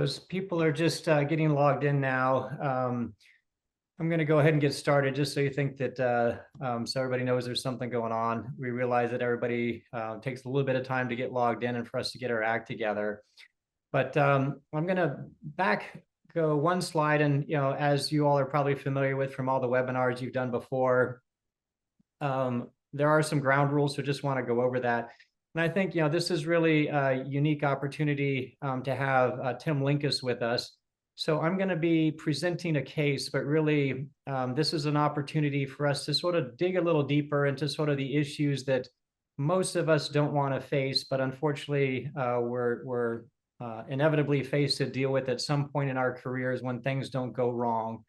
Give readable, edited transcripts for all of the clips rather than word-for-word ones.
As people are just getting logged in now, I'm going to go ahead and get started just so you think that so everybody knows there's something going on. We realize that everybody takes a little bit of time to get logged in and for us to get our act together. But I'm going to go one slide, and as you all are probably familiar with from all the webinars you've done before, there are some ground rules, so just want to go over that. And I think this is really a unique opportunity to have Tim Linkous with us. So I'm going to be presenting a case, but really this is an opportunity for us to sort of dig a little deeper into sort of the issues that most of us don't want to face, but unfortunately we're inevitably faced to deal with at some point in our careers when things don't go wrong.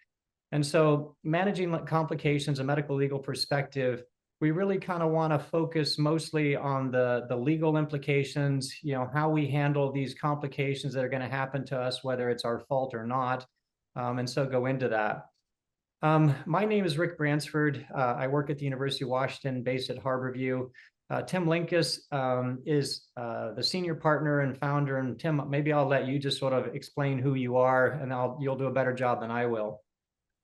And so managing complications, a medical legal perspective, we really kind of want to focus mostly on the legal implications, how we handle these complications that are going to happen to us, whether it's our fault or not. And so go into that. My name is Rick Bransford. I work at the University of Washington, based at Harborview. Tim Linkous is the senior partner and founder. And Tim, maybe I'll let you just sort of explain who you are, and you'll do a better job than I will.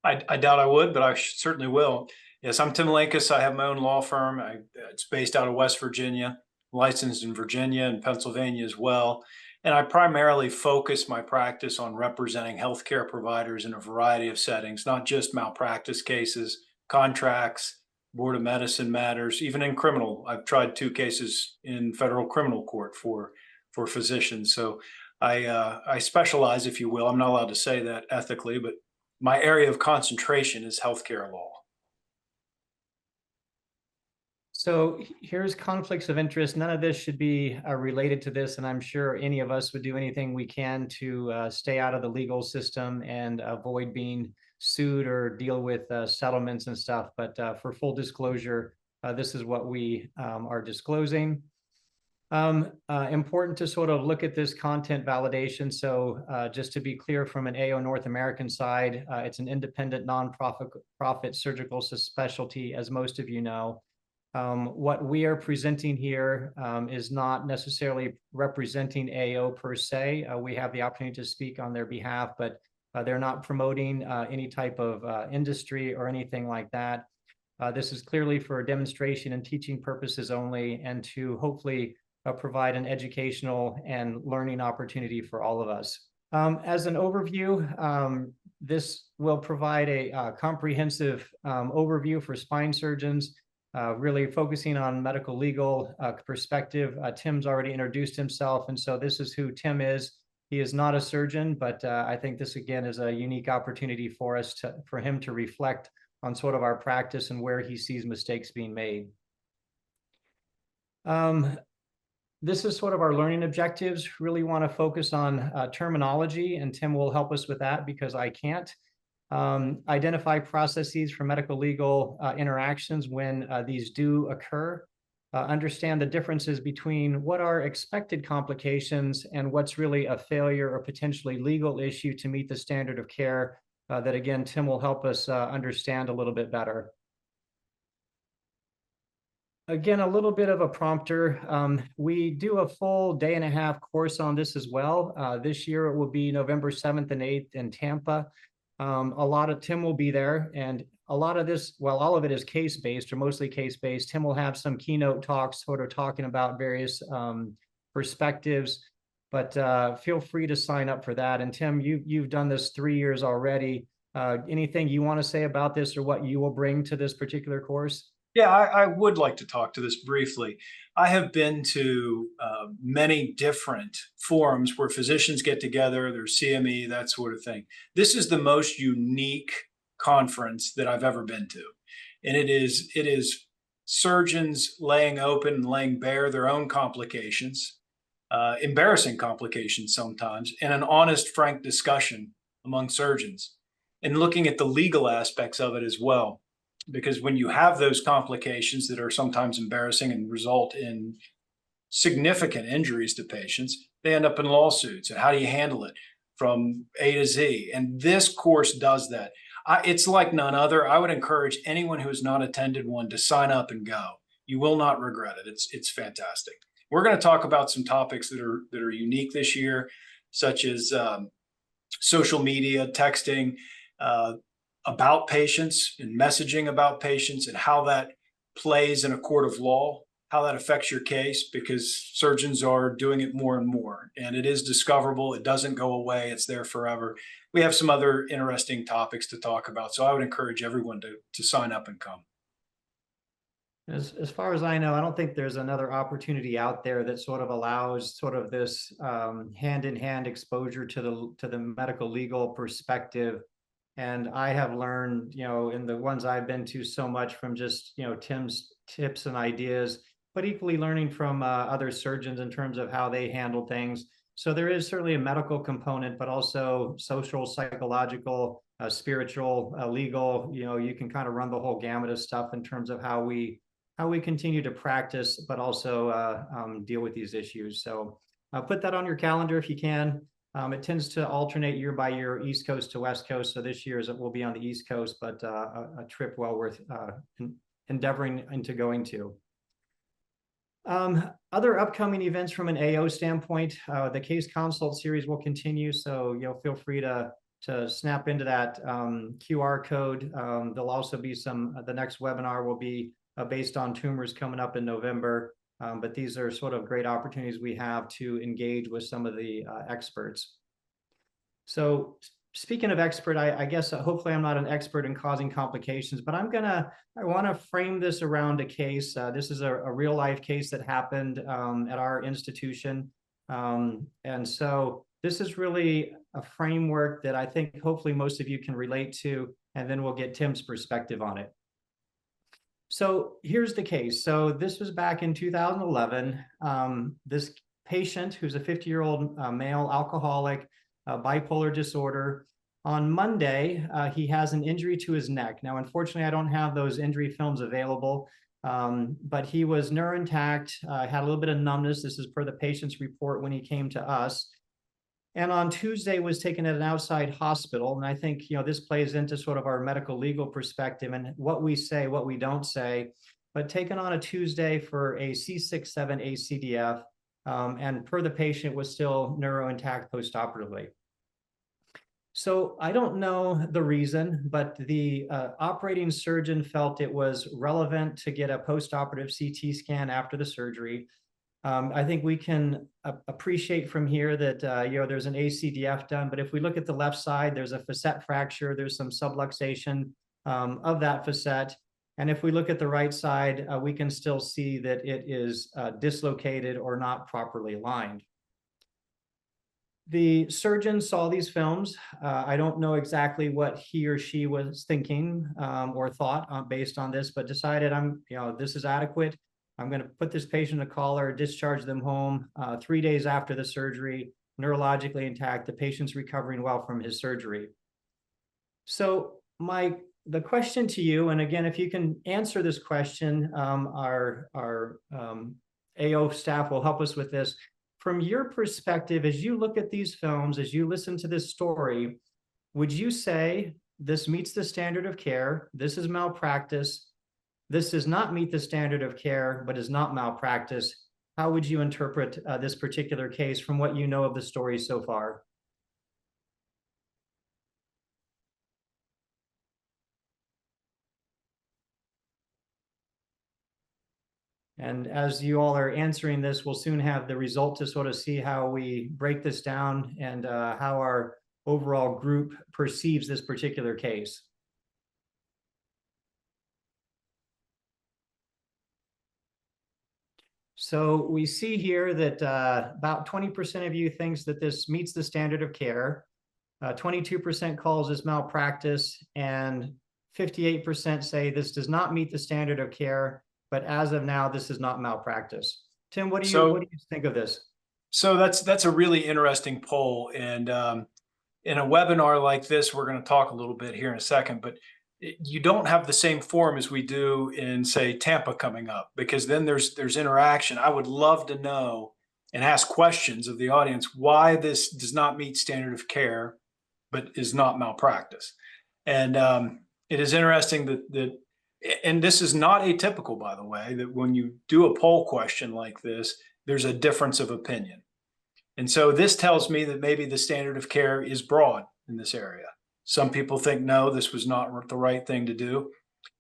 I doubt I would, but I certainly will. Yes, I'm Tim Linkous. I have my own law firm. It's based out of West Virginia, licensed in Virginia and Pennsylvania as well. And I primarily focus my practice on representing healthcare providers in a variety of settings, not just malpractice cases, contracts, Board of Medicine matters, even in criminal. I've tried 2 cases in federal criminal court for physicians. So I specialize, if you will. I'm not allowed to say that ethically, but my area of concentration is healthcare law. So here's conflicts of interest. None of this should be related to this, and I'm sure any of us would do anything we can to stay out of the legal system and avoid being sued or deal with settlements and stuff. But for full disclosure, this is what we are disclosing. Important to sort of look at this content validation. So just to be clear, from an AO North American side, it's an independent nonprofit surgical specialty, as most of you know. What we are presenting here is not necessarily representing AO per se. We have the opportunity to speak on their behalf, but they're not promoting any type of industry or anything like that. This is clearly for demonstration and teaching purposes only, and to hopefully provide an educational and learning opportunity for all of us. As an overview, this will provide a comprehensive overview for spine surgeons, really focusing on medical legal perspective. Tim's already introduced himself, and so this is who Tim is. He is not a surgeon, but I think this again is a unique opportunity for us for him to reflect on sort of our practice and where he sees mistakes being made. This is sort of our learning objectives. Really want to focus on terminology, and Tim will help us with that because I can't. Identify processes for medical legal interactions when these do occur. Understand the differences between what are expected complications and what's really a failure or potentially legal issue to meet the standard of care that, again, Tim will help us understand a little bit better. Again, a little bit of a prompter. We do a full day-and-a-half course on this as well. This year it will be November 7th and 8th in Tampa. Tim will be there, and a lot of this, well, all of it is case-based or mostly case-based. Tim will have some keynote talks sort of talking about various perspectives, but feel free to sign up for that. And Tim, you've done this 3 years already. Anything you want to say about this or what you will bring to this particular course? Yeah, I would like to talk to this briefly. I have been to many different forums where physicians get together, there's CME, that sort of thing. This is the most unique conference that I've ever been to. And it is surgeons laying open and laying bare their own complications, embarrassing complications sometimes, and an honest, frank discussion among surgeons, and looking at the legal aspects of it as well. Because when you have those complications that are sometimes embarrassing and result in significant injuries to patients, they end up in lawsuits. And how do you handle it from A to Z? And this course does that. It's like none other. I would encourage anyone who has not attended one to sign up and go. You will not regret it. It's fantastic. We're going to talk about some topics that are unique this year, such as social media, texting about patients and messaging about patients and how that plays in a court of law, how that affects your case, because surgeons are doing it more and more. And it is discoverable. It doesn't go away. It's there forever. We have some other interesting topics to talk about. So I would encourage everyone to sign up and come. As far as I know, I don't think there's another opportunity out there that sort of allows sort of this hand-in-hand exposure to the medical legal perspective. And I have learned, in the ones I've been to, so much from just, Tim's tips and ideas, but equally learning from other surgeons in terms of how they handle things. So there is certainly a medical component, but also social, psychological, spiritual, legal. You can kind of run the whole gamut of stuff in terms of how we continue to practice, but also deal with these issues. So put that on your calendar if you can. It tends to alternate year by year, East Coast to West Coast. So this year will be on the East Coast, but a trip well worth endeavoring into going to. Other upcoming events from an AO standpoint, the case consult series will continue. So feel free to snap into that QR code. There'll also be the next webinar will be based on tumors coming up in November. But these are sort of great opportunities we have to engage with some of the experts. So speaking of expert, I guess hopefully I'm not an expert in causing complications, but I want to frame this around a case. This is a real life case that happened at our institution. And so this is really a framework that I think hopefully most of you can relate to, and then we'll get Tim's perspective on it. So here's the case. So this was back in 2011. This patient, who's a 50-year-old male alcoholic, bipolar disorder. On Monday, he has an injury to his neck. Now, unfortunately, I don't have those injury films available, but he was neurointact, had a little bit of numbness. This is per the patient's report when he came to us. And on Tuesday was taken at an outside hospital. And I think, this plays into sort of our medical legal perspective and what we say, what we don't say, but taken on a Tuesday for a C6-7 ACDF, and per the patient was still neurointact postoperatively. So I don't know the reason, but the operating surgeon felt it was relevant to get a postoperative CT scan after the surgery. I think we can appreciate from here that, there's an ACDF done, but if we look at the left side, there's a facet fracture, there's some subluxation of that facet. And if we look at the right side, we can still see that it is dislocated or not properly aligned. The surgeon saw these films. I don't know exactly what he or she was thinking or thought based on this, but decided this is adequate. I'm going to put this patient in a collar, discharge them home 3 days after the surgery, neurologically intact. The patient's recovering well from his surgery. So the question to you, and again, if you can answer this question, our AO staff will help us with this. From your perspective, as you look at these films, as you listen to this story, would you say this meets the standard of care, this is malpractice, this does not meet the standard of care, but is not malpractice? How would you interpret this particular case from what you know of the story so far? And as you all are answering this, we'll soon have the result to sort of see how we break this down and how our overall group perceives this particular case. So we see here that about 20% of you thinks that this meets the standard of care, 22% calls this malpractice, and 58% say this does not meet the standard of care, but as of now, this is not malpractice. Tim, what do you think of this? So that's a really interesting poll. And in a webinar like this, we're going to talk a little bit here in a second, but you don't have the same form as we do in, say, Tampa coming up, because then there's interaction. I would love to know and ask questions of the audience why this does not meet standard of care, but is not malpractice. And it is interesting that and this is not atypical, by the way, that when you do a poll question like this, there's a difference of opinion. And so this tells me that maybe the standard of care is broad in this area. Some people think, no, this was not the right thing to do.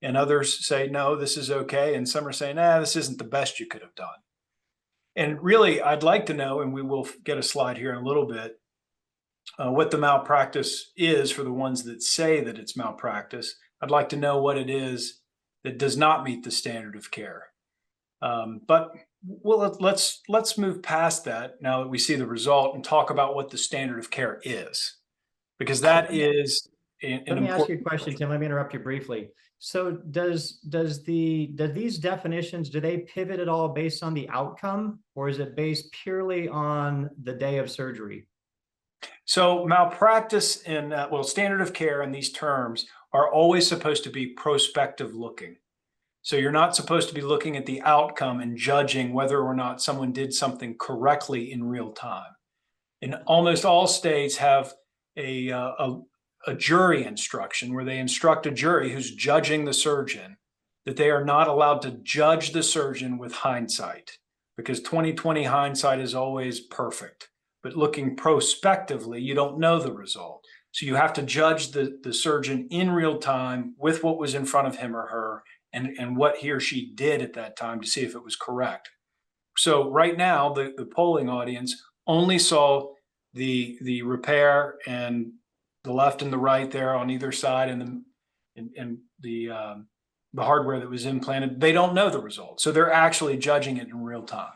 And others say, no, this is okay. And some are saying, this isn't the best you could have done. And really, I'd like to know, and we will get a slide here in a little bit, what the malpractice is for the ones that say that it's malpractice. I'd like to know what it is that does not meet the standard of care. But let's move past that now that we see the result and talk about what the standard of care is, because that is an Let me ask you a important question, Tim. Let me interrupt you briefly. So does these definitions, do they pivot at all based on the outcome, or is it based purely on the day of surgery? So malpractice and standard of care in these terms are always supposed to be prospective looking. So you're not supposed to be looking at the outcome and judging whether or not someone did something correctly in real time. And almost all states have a jury instruction where they instruct a jury who's judging the surgeon that they are not allowed to judge the surgeon with hindsight, because 20/20 hindsight is always perfect. But looking prospectively, you don't know the result. So you have to judge the surgeon in real time with what was in front of him or her and what he or she did at that time to see if it was correct. So right now, the polling audience only saw the repair and the left and the right there on either side, and the hardware that was implanted. They don't know the result, so they're actually judging it in real time.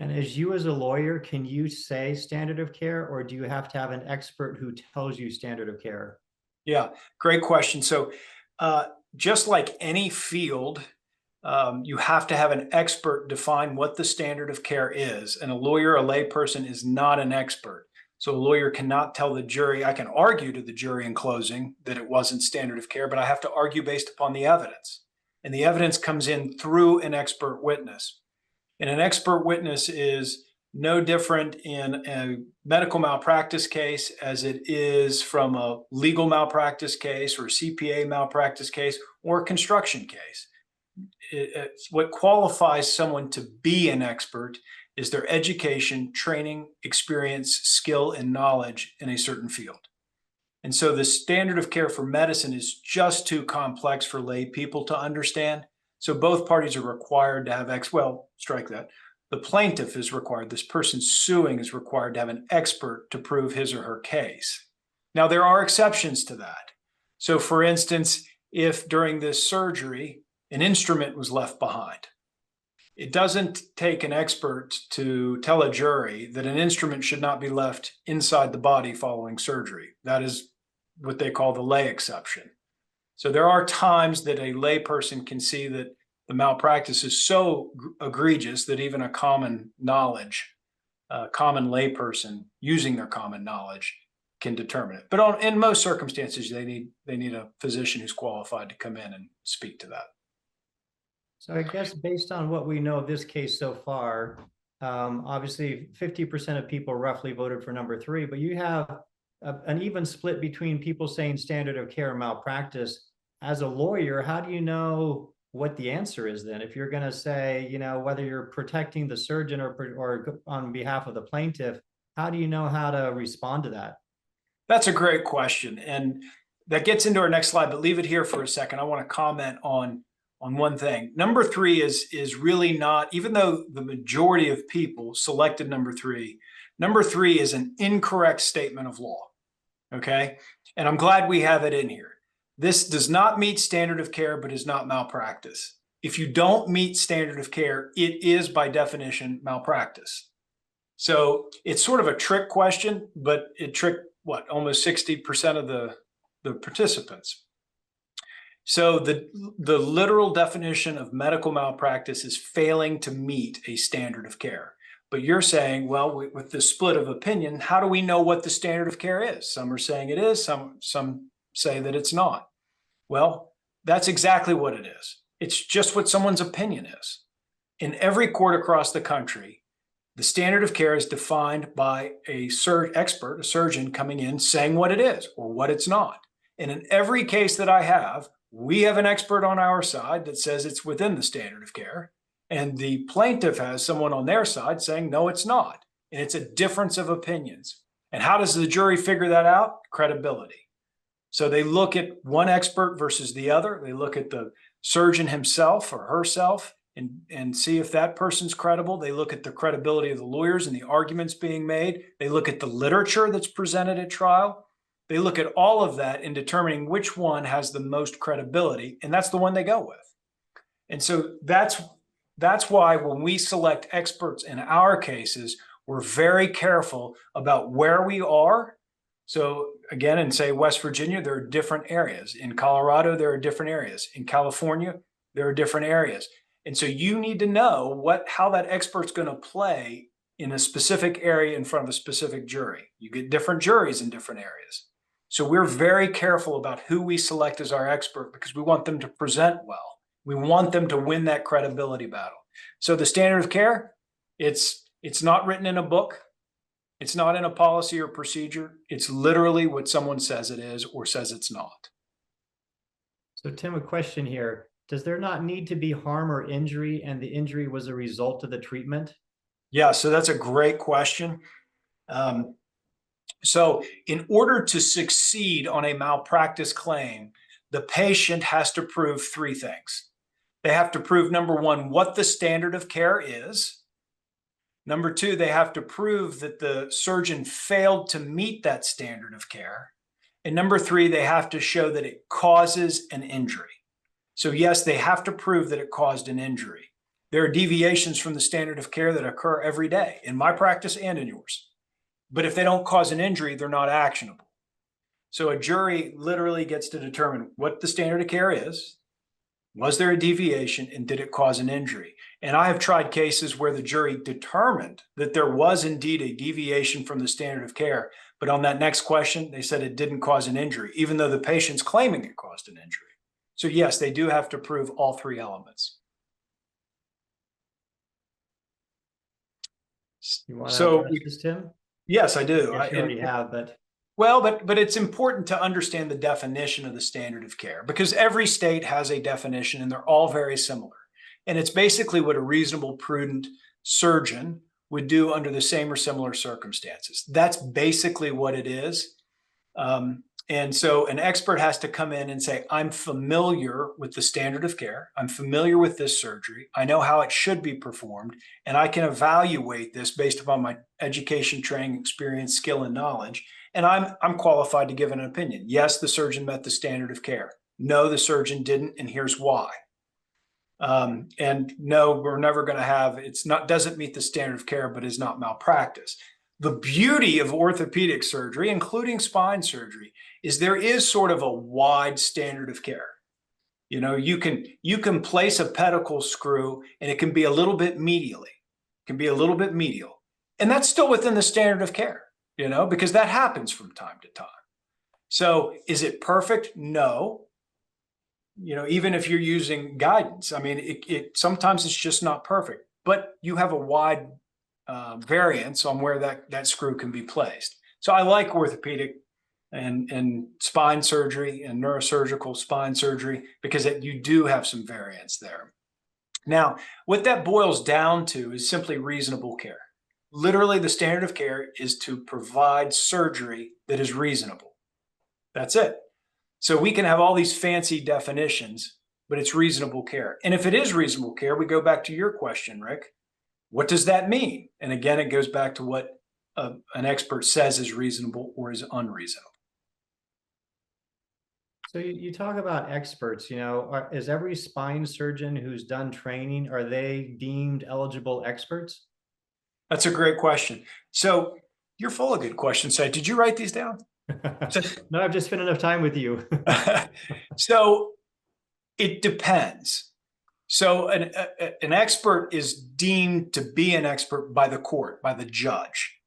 And as you as a lawyer, can you say standard of care, or do you have to have an expert who tells you standard of care? Yeah, great question. So just like any field, you have to have an expert define what the standard of care is. And a lawyer, a layperson, is not an expert. So a lawyer cannot tell the jury. I can argue to the jury in closing that it wasn't standard of care, but I have to argue based upon the evidence. And the evidence comes in through an expert witness. And an expert witness is no different in a medical malpractice case as it is from a legal malpractice case or a CPA malpractice case or a construction case. What qualifies someone to be an expert is their education, training, experience, skill, and knowledge in a certain field. And so the standard of care for medicine is just too complex for lay people to understand. So both parties are required to have strike that. The plaintiff is required, this person suing is required to have an expert to prove his or her case. Now, there are exceptions to that. So for instance, if during this surgery, an instrument was left behind, it doesn't take an expert to tell a jury that an instrument should not be left inside the body following surgery. That is what they call the lay exception. So there are times that a layperson can see that the malpractice is so egregious that even a common layperson using their common knowledge can determine it. But in most circumstances, they need a physician who's qualified to come in and speak to that. So I guess based on what we know of this case so far, obviously 50% of people roughly voted for number 3, but you have an even split between people saying standard of care and malpractice. As a lawyer, how do you know what the answer is then? If you're going to say, whether you're protecting the surgeon or on behalf of the plaintiff, how do you know how to respond to that? That's a great question. And that gets into our next slide, but leave it here for a second. I want to comment on one thing. Number 3 is really not, even though the majority of people selected number 3 is an incorrect statement of law. Okay. And I'm glad we have it in here. This does not meet standard of care, but is not malpractice. If you don't meet standard of care, it is by definition malpractice. So it's sort of a trick question, but it tricked almost 60% of the participants. So the literal definition of medical malpractice is failing to meet a standard of care. But you're saying, well, with the split of opinion, how do we know what the standard of care is? Some are saying it is, some say that it's not. Well, that's exactly what it is. It's just what someone's opinion is. In every court across the country, the standard of care is defined by a surgeon coming in saying what it is or what it's not. And in every case that I have, we have an expert on our side that says it's within the standard of care. And the plaintiff has someone on their side saying, no, it's not. And it's a difference of opinions. And how does the jury figure that out? Credibility. So they look at one expert versus the other. They look at the surgeon himself or herself and see if that person's credible. They look at the credibility of the lawyers and the arguments being made. They look at the literature that's presented at trial. They look at all of that in determining which one has the most credibility, and that's the one they go with. And so that's why when we select experts in our cases, we're very careful about where we are. So again, in say West Virginia, there are different areas. In Colorado, there are different areas. In California, there are different areas. And so you need to know how that expert's going to play in a specific area in front of a specific jury. You get different juries in different areas. So we're very careful about who we select as our expert because we want them to present well. We want them to win that credibility battle. So the standard of care, it's not written in a book. It's not in a policy or procedure. It's literally what someone says it is or says it's not. So Tim, a question here. Does there not need to be harm or injury and the injury was a result of the treatment? Yeah, so that's a great question. So in order to succeed on a malpractice claim, the patient has to prove three things. They have to prove, number one, what the standard of care is. Number two, they have to prove that the surgeon failed to meet that standard of care. And number three, they have to show that it causes an injury. So yes, they have to prove that it caused an injury. There are deviations from the standard of care that occur every day in my practice and in yours. But if they don't cause an injury, they're not actionable. So a jury literally gets to determine what the standard of care is. Was there a deviation and did it cause an injury? And I have tried cases where the jury determined that there was indeed a deviation from the standard of care. But on that next question, they said it didn't cause an injury, even though the patient's claiming it caused an injury. So yes, they do have to prove all three elements. You want to address this, Tim? Yes, I do. Yes, you already have, but. Well, but it's important to understand the definition of the standard of care because every state has a definition and they're all very similar. And it's basically what a reasonable, prudent surgeon would do under the same or similar circumstances. That's basically what it is. And so an expert has to come in and say, I'm familiar with the standard of care. I'm familiar with this surgery. I know how it should be performed. And I can evaluate this based upon my education, training, experience, skill, and knowledge. And I'm qualified to give an opinion. Yes, the surgeon met the standard of care. No, the surgeon didn't, and here's why. And no, we're never going to have, doesn't meet the standard of care, but is not malpractice. The beauty of orthopedic surgery, including spine surgery, is there is sort of a wide standard of care. You know, you can place a pedicle screw and it can be a little bit medially. It can be a little bit medial. And that's still within the standard of care, you know, because that happens from time to time. So is it perfect? No. You know, even if you're using guidance, I mean, sometimes it's just not perfect, but you have a wide variance on where that screw can be placed. So I like orthopedic and spine surgery and neurosurgical spine surgery because you do have some variance there. Now, what that boils down to is simply reasonable care. Literally, the standard of care is to provide surgery that is reasonable. That's it. So we can have all these fancy definitions, but it's reasonable care. And if it is reasonable care, we go back to your question, Rick. What does that mean? And again, it goes back to what an expert says is reasonable or is unreasonable. So you talk about experts, you know, is every spine surgeon who's done training, are they deemed eligible experts? That's a great question. So you're full of good questions. So did you write these down? No, I've just spent enough time with you. So it depends. So an expert is deemed to be an expert by the court, by the judge.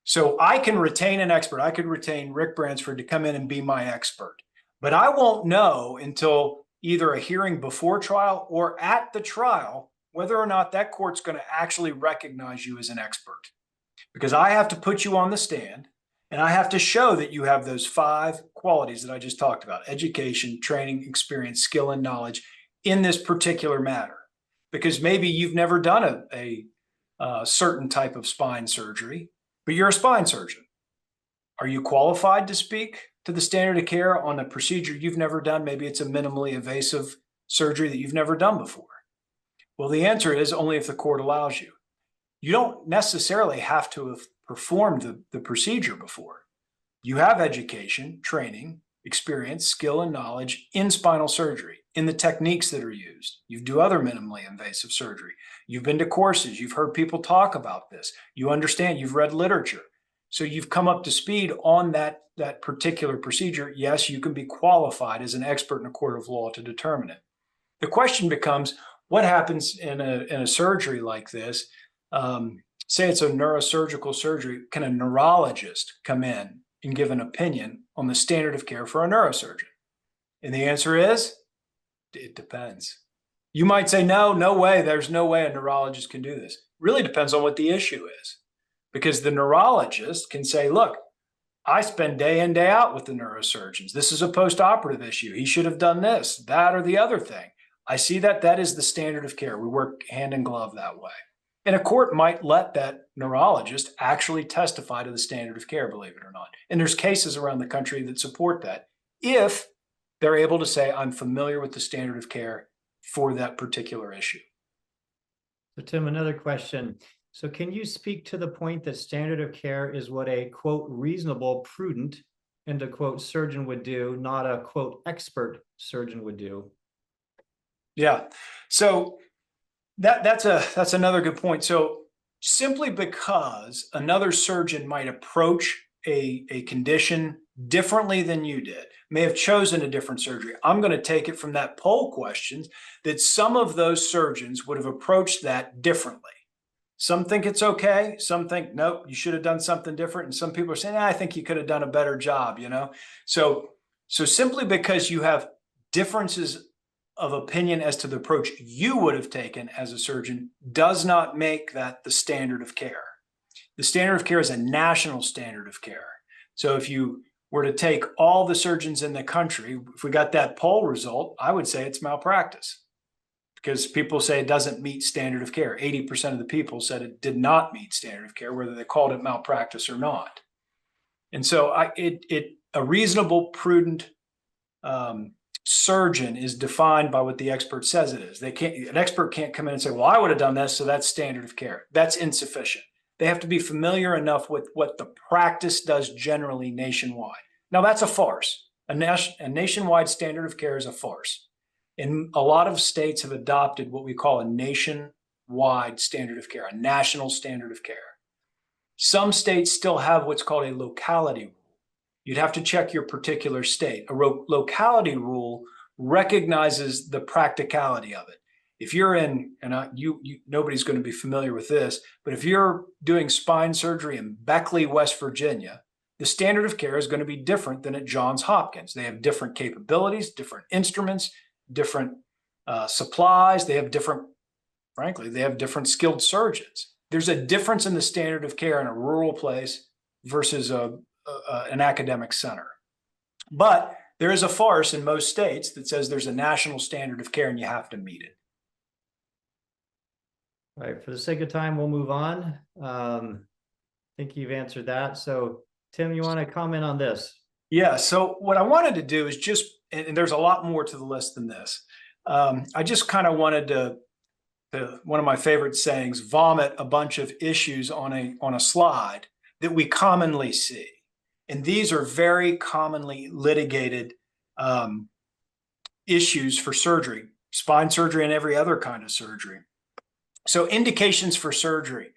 So I can retain an expert. I could retain Rick Bransford to come in and be my expert. But I won't know until either a hearing before trial or at the trial whether or not that court's going to actually recognize you as an expert. Because I have to put you on the stand and I have to show that you have those 5 qualities that I just talked about: education, training, experience, skill, and knowledge in this particular matter. because maybe you've never done a certain type of spine surgery, but you're a spine surgeon. Are you qualified to speak to the standard of care on a procedure you've never done? Maybe it's a minimally invasive surgery that you've never done before. Well, the answer is only if the court allows you. You don't necessarily have to have performed the procedure before. You have education, training, experience, skill, and knowledge in spinal surgery, in the techniques that are used. You do other minimally invasive surgery. You've been to courses. You've heard people talk about this. You understand. You've read literature. So you've come up to speed on that particular procedure. Yes, you can be qualified as an expert in a court of law to determine it. The question becomes, what happens in a surgery like this? Say it's a neurosurgical surgery. Can a neurologist come in and give an opinion on the standard of care for a neurosurgeon? And the answer is, it depends. You might say, no way, there's no way a neurologist can do this. Really depends on what the issue is. Because the neurologist can say, look, I spend day in, day out with the neurosurgeons. This is a post-operative issue. He should have done this, that, or the other thing. I see that is the standard of care. We work hand in glove that way. And a court might let that neurologist actually testify to the standard of care, believe it or not. And there's cases around the country that support that if they're able to say, I'm familiar with the standard of care for that particular issue. So Tim, another question. So can you speak to the point that standard of care is what a, quote, reasonable, prudent, and a, quote, surgeon would do, not a, quote, expert surgeon would do? Yeah. So that's another good point. So simply because another surgeon might approach a condition differently than you did, may have chosen a different surgery. I'm going to take it from that poll questions that some of those surgeons would have approached that differently. Some think it's okay. Some think, nope, you should have done something different. And some people are saying, I think you could have done a better job, So simply because you have differences of opinion as to the approach you would have taken as a surgeon does not make that the standard of care. The standard of care is a national standard of care. So if you were to take all the surgeons in the country, if we got that poll result, I would say it's malpractice, because people say it doesn't meet standard of care. 80% of the people said it did not meet standard of care, whether they called it malpractice or not. And so a reasonable, prudent surgeon is defined by what the expert says it is. An expert can't come in and say, well, I would have done this, so that's standard of care. That's insufficient. They have to be familiar enough with what the practice does generally nationwide. Now, that's a farce. A nationwide standard of care is a farce. And a lot of states have adopted what we call a nationwide standard of care, a national standard of care. Some states still have what's called a locality rule. You'd have to check your particular state. A locality rule recognizes the practicality of it. If you're in, and nobody's going to be familiar with this, but if you're doing spine surgery in Beckley, West Virginia, the standard of care is going to be different than at Johns Hopkins. They have different capabilities, different instruments, different supplies. They have different skilled surgeons. There's a difference in the standard of care in a rural place versus an academic center. But there is a farce in most states that says there's a national standard of care and you have to meet it. All right, for the sake of time, we'll move on. I think you've answered that. So Tim, you want to comment on this? Yeah, so what I wanted to do is and there's a lot more to the list than this. I just kind of wanted to, one of my favorite sayings, vomit a bunch of issues on a slide that we commonly see. And these are very commonly litigated issues for surgery, spine surgery and every other kind of surgery. So indications for surgery.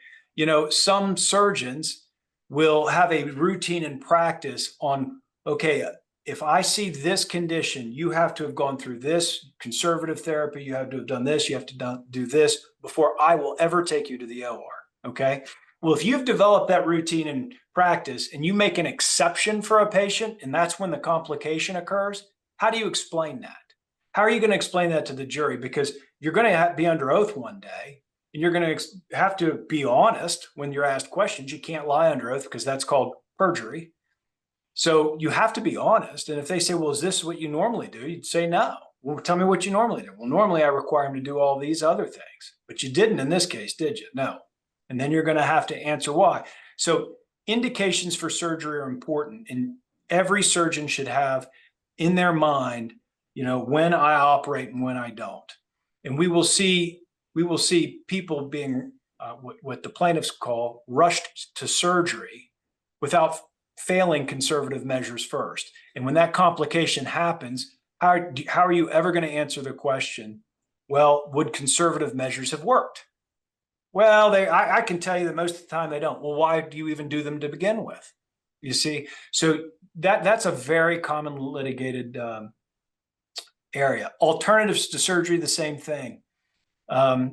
Some surgeons will have a routine in practice on, okay, if I see this condition, you have to have gone through this conservative therapy, you have to have done this, you have to do this before I will ever take you to the OR, okay? Well, if you've developed that routine in practice and you make an exception for a patient and that's when the complication occurs, how do you explain that? How are you going to explain that to the jury? Because you're going to be under oath one day and you're going to have to be honest when you're asked questions. You can't lie under oath because that's called perjury. So you have to be honest. And if they say, well, is this what you normally do? You'd say no. Well, tell me what you normally do. Well, normally I require them to do all these other things, but you didn't in this case, did you? No. And then you're going to have to answer why. So indications for surgery are important, and every surgeon should have in their mind, when I operate and when I don't. And we will see people being what the plaintiffs call rushed to surgery without failing conservative measures first. And when that complication happens, how are you ever going to answer the question, well, would conservative measures have worked? Well, I can tell you that most of the time they don't. Well, why do you even do them to begin with? You see, so that's a very common litigated area. Alternatives to surgery, the same thing.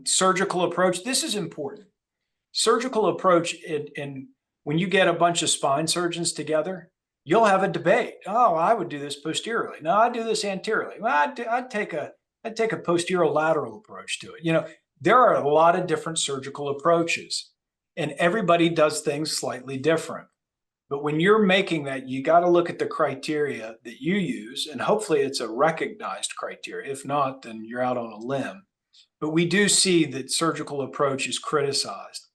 Surgical approach, this is important. Surgical approach, and when you get a bunch of spine surgeons together, you'll have a debate. Oh, I would do this posteriorly. No, I do this anteriorly. Well, I'd take a posterolateral approach to it. There are a lot of different surgical approaches, and everybody does things slightly different. But when you're making that, you got to look at the criteria that you use, and hopefully it's a recognized criteria. If not, then you're out on a limb. But we do see that surgical approach is criticized.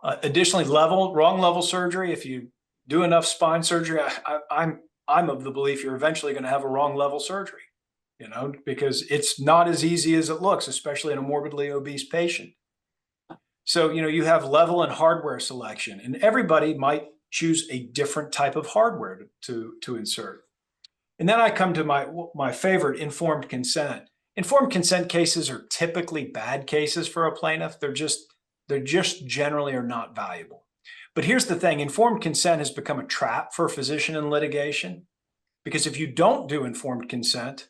Additionally, wrong level surgery. If you do enough spine surgery, I'm of the belief you're eventually going to have a wrong level surgery, because it's not as easy as it looks, especially in a morbidly obese patient. So, you have level and hardware selection, and everybody might choose a different type of hardware to insert. And then I come to my favorite, informed consent. Informed consent cases are typically bad cases for a plaintiff. They're just generally are not valuable. But here's the thing, informed consent has become a trap for a physician in litigation, because if you don't do informed consent,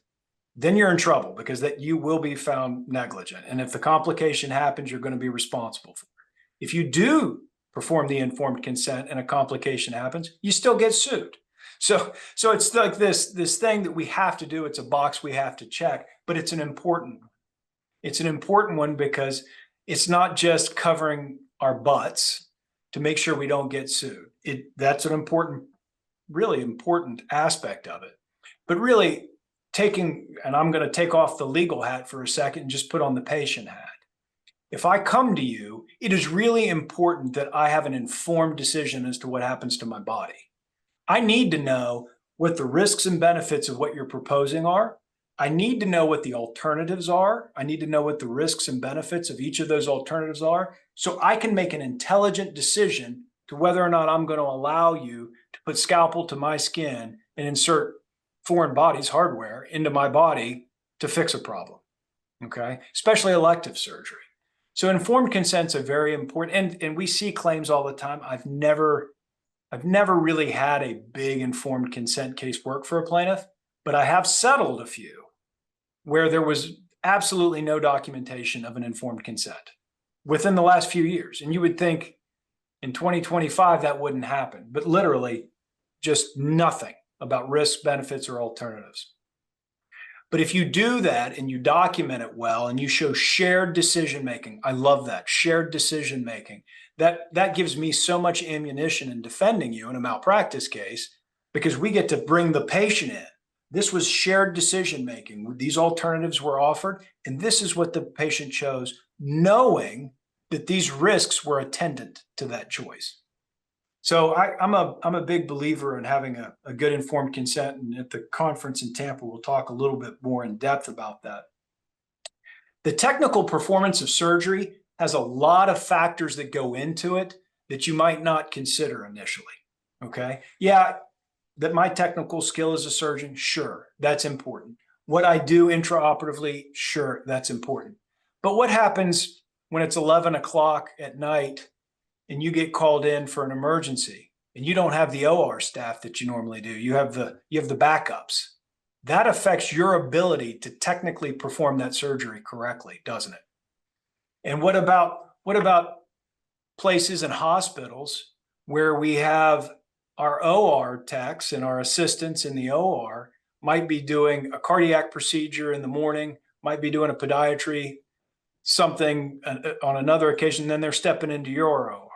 then you're in trouble, because that you will be found negligent. And if the complication happens, you're going to be responsible for it. If you do perform the informed consent and a complication happens, you still get sued. So it's like this thing that we have to do. It's a box we have to check, but it's an important one. It's an important one because it's not just covering our butts to make sure we don't get sued. That's an really important aspect of it. But really and I'm going to take off the legal hat for a second and just put on the patient hat. If I come to you, it is really important that I have an informed decision as to what happens to my body. I need to know what the risks and benefits of what you're proposing are. I need to know what the alternatives are. I need to know what the risks and benefits of each of those alternatives are, so I can make an intelligent decision to whether or not I'm going to allow you to put scalpel to my skin and insert foreign bodies, hardware, into my body to fix a problem, okay? Especially elective surgery. So informed consent's a very important, and we see claims all the time. I've never really had a big informed consent case work for a plaintiff, but I have settled a few where there was absolutely no documentation of an informed consent within the last few years. And you would think in 2025 that wouldn't happen, but literally just nothing about risks, benefits, or alternatives. But if you do that and you document it well and you show shared decision-making, I love that, shared decision-making, that gives me so much ammunition in defending you in a malpractice case, because we get to bring the patient in. This was shared decision-making. These alternatives were offered, and this is what the patient chose, knowing that these risks were attendant to that choice. So I'm a big believer in having a good informed consent, and at the conference in Tampa, we'll talk a little bit more in depth about that. The technical performance of surgery has a lot of factors that go into it that you might not consider initially, okay? Yeah, that my technical skill as a surgeon, sure, that's important. What I do intraoperatively, sure, that's important. But what happens when it's 11 o'clock at night and you get called in for an emergency and you don't have the OR staff that you normally do? You have the backups. That affects your ability to technically perform that surgery correctly, doesn't it? And what about places and hospitals where we have our OR techs and our assistants in the OR might be doing a cardiac procedure in the morning, might be doing a podiatry, something on another occasion, then they're stepping into your OR.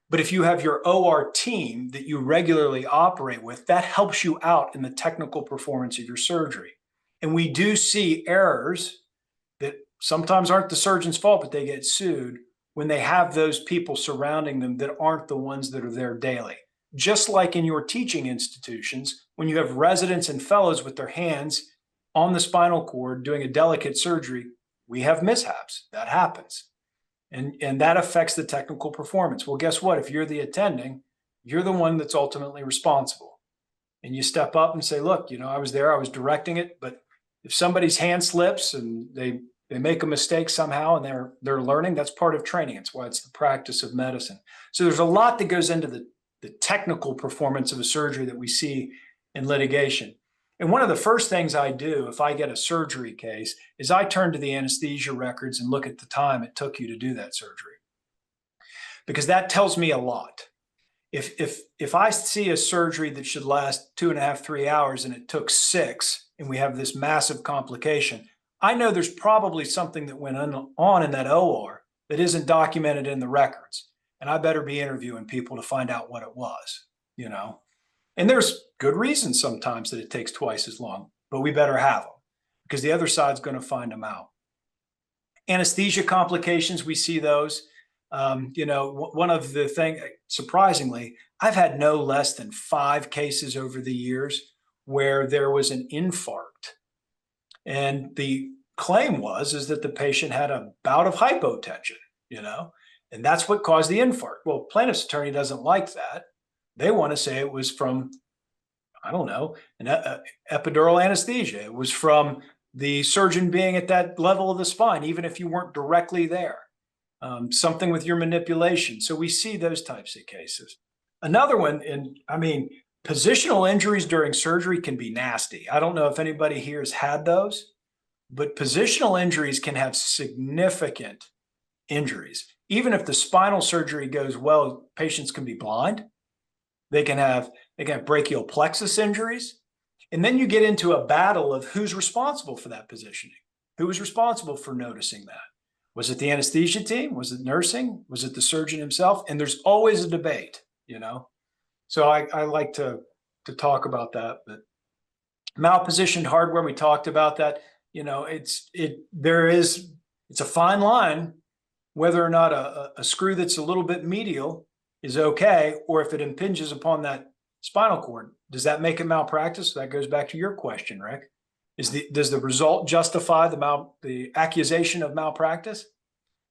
But if you have your OR team that you regularly operate with, that helps you out in the technical performance of your surgery. And we do see errors that sometimes aren't the surgeon's fault, but they get sued when they have those people surrounding them that aren't the ones that are there daily. Just like in your teaching institutions, when you have residents and fellows with their hands on the spinal cord doing a delicate surgery, we have mishaps. That happens. And that affects the technical performance. Well, guess what? If you're the attending, you're the one that's ultimately responsible. And you step up and say, look, I was there, I was directing it, but if somebody's hand slips and they make a mistake somehow and they're learning, that's part of training. It's why it's the practice of medicine. So there's a lot that goes into the technical performance of a surgery that we see in litigation. And one of the first things I do if I get a surgery case is I turn to the anesthesia records and look at the time it took you to do that surgery, because that tells me a lot. If I see a surgery that should last 2.5, 3 hours and it took 6, and we have this massive complication, I know there's probably something that went on in that OR that isn't documented in the records. And I better be interviewing people to find out what it was, And there's good reasons sometimes that it takes twice as long, but we better have them because the other side's going to find them out. Anesthesia complications, we see those. One of the things, surprisingly, I've had no less than 5 cases over the years where there was an infarct. And the claim is that the patient had a bout of hypotension, and that's what caused the infarct. Well, plaintiff's attorney doesn't like that. They want to say it was from, I don't know, an epidural anesthesia. It was from the surgeon being at that level of the spine, even if you weren't directly there. Something with your manipulation. So we see those types of cases. Another one, positional injuries during surgery can be nasty. I don't know if anybody here has had those, but positional injuries can have significant injuries. Even if the spinal surgery goes well, patients can be blind. They can have brachial plexus injuries. And then you get into a battle of who's responsible for that positioning. Who was responsible for noticing that? Was it the anesthesia team? Was it nursing? Was it the surgeon himself? And there's always a debate, So I like to talk about that. But malpositioned hardware, we talked about that. It's a fine line whether or not a screw that's a little bit medial is okay, or if it impinges upon that spinal cord. Does that make it malpractice? That goes back to your question, Rick. Does the result justify the accusation of malpractice?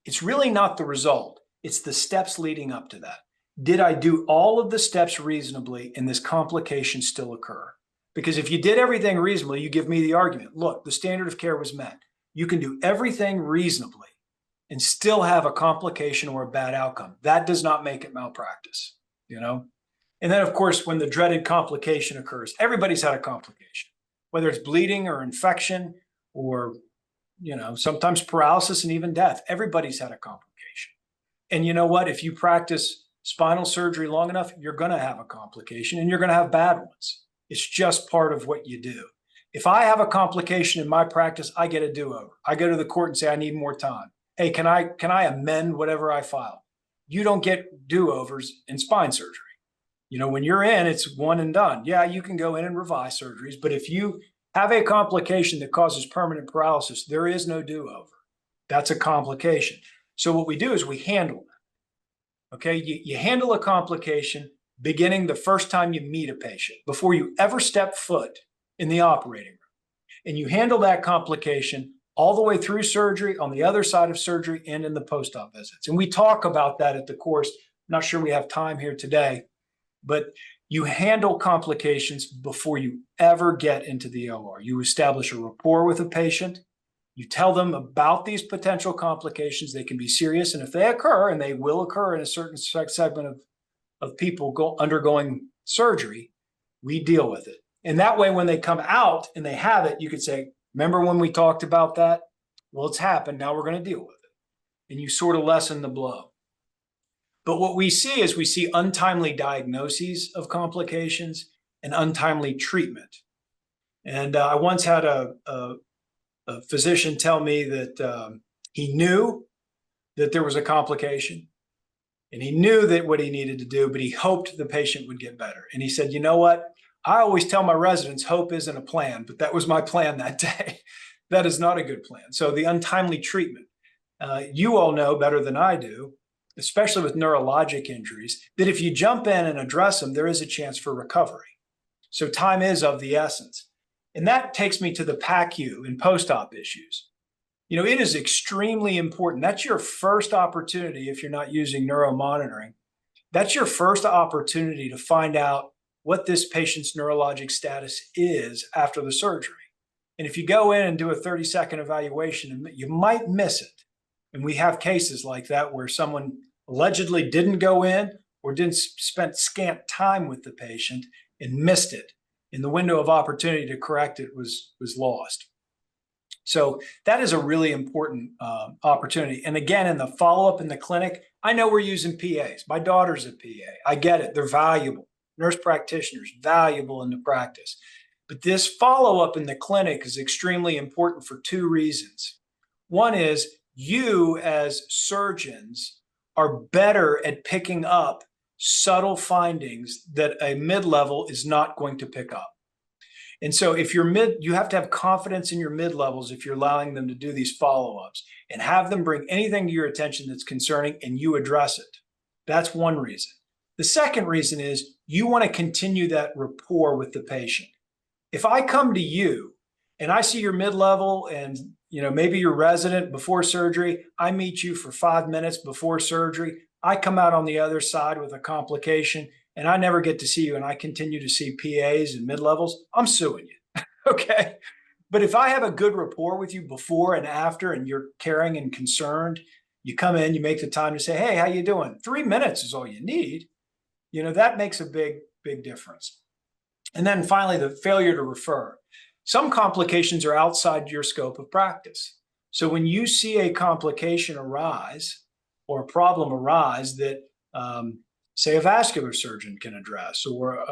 It's really not the result. It's the steps leading up to that. Did I do all of the steps reasonably and this complication still occur? Because if you did everything reasonably, you give me the argument. Look, the standard of care was met. You can do everything reasonably and still have a complication or a bad outcome. That does not make it malpractice, And then, of course, when the dreaded complication occurs, everybody's had a complication, whether it's bleeding or infection or, sometimes paralysis and even death. Everybody's had a complication. And you know what? If you practice spinal surgery long enough, you're going to have a complication and you're going to have bad ones. It's just part of what you do. If I have a complication in my practice, I get a do-over. I go to the court and say, I need more time. Hey, can I amend whatever I filed? You don't get do-overs in spine surgery. When you're in, it's one and done. Yeah, you can go in and revise surgeries, but if you have a complication that causes permanent paralysis, there is no do-over. That's a complication. So what we do is we handle it. Okay, you handle a complication beginning the first time you meet a patient, before you ever step foot in the operating room. And you handle that complication all the way through surgery, on the other side of surgery, and in the post-op visits. And we talk about that at the course. I'm not sure we have time here today, but you handle complications before you ever get into the OR. You establish a rapport with a patient. You tell them about these potential complications. They can be serious, and if they occur, and they will occur in a certain segment of people undergoing surgery, we deal with it. And that way, when they come out and they have it, you could say, remember when we talked about that? Well, it's happened. Now we're going to deal with it. And you sort of lessen the blow. But what we see is untimely diagnoses of complications and untimely treatment. And I once had a physician tell me that he knew that there was a complication and he knew that what he needed to do, but he hoped the patient would get better. And he said, you know what? I always tell my residents hope isn't a plan, but that was my plan that day. That is not a good plan. So the untimely treatment, you all know better than I do, especially with neurologic injuries, that if you jump in and address them, there is a chance for recovery. So time is of the essence. And that takes me to the PACU and post-op issues. You know, it is extremely important. That's your first opportunity if you're not using neuromonitoring. That's your first opportunity to find out what this patient's neurologic status is after the surgery. And if you go in and do a 30-second evaluation, you might miss it. And we have cases like that where someone allegedly didn't go in or didn't spend scant time with the patient and missed it. And the window of opportunity to correct it was lost. So that is a really important opportunity. And again, in the follow-up in the clinic, I know we're using PAs. My daughter's a PA. I get it. They're valuable. Nurse practitioners, valuable in the practice. But this follow-up in the clinic is extremely important for two reasons. One is you as surgeons are better at picking up subtle findings that a mid-level is not going to pick up. And so if you're you have to have confidence in your mid-levels if you're allowing them to do these follow-ups and have them bring anything to your attention that's concerning and you address it. That's one reason. The second reason is you want to continue that rapport with the patient. If I come to you and I see your mid-level and maybe your resident before surgery, I meet you for 5 minutes before surgery, I come out on the other side with a complication and I never get to see you and I continue to see PAs and mid-levels, I'm suing you, okay? But if I have a good rapport with you before and after and you're caring and concerned, you come in, you make the time to say, hey, how you doing? 3 minutes is all you need. That makes a big, big difference. And then finally, the failure to refer. Some complications are outside your scope of practice. So when you see a complication arise or a problem arise that say a vascular surgeon can address, or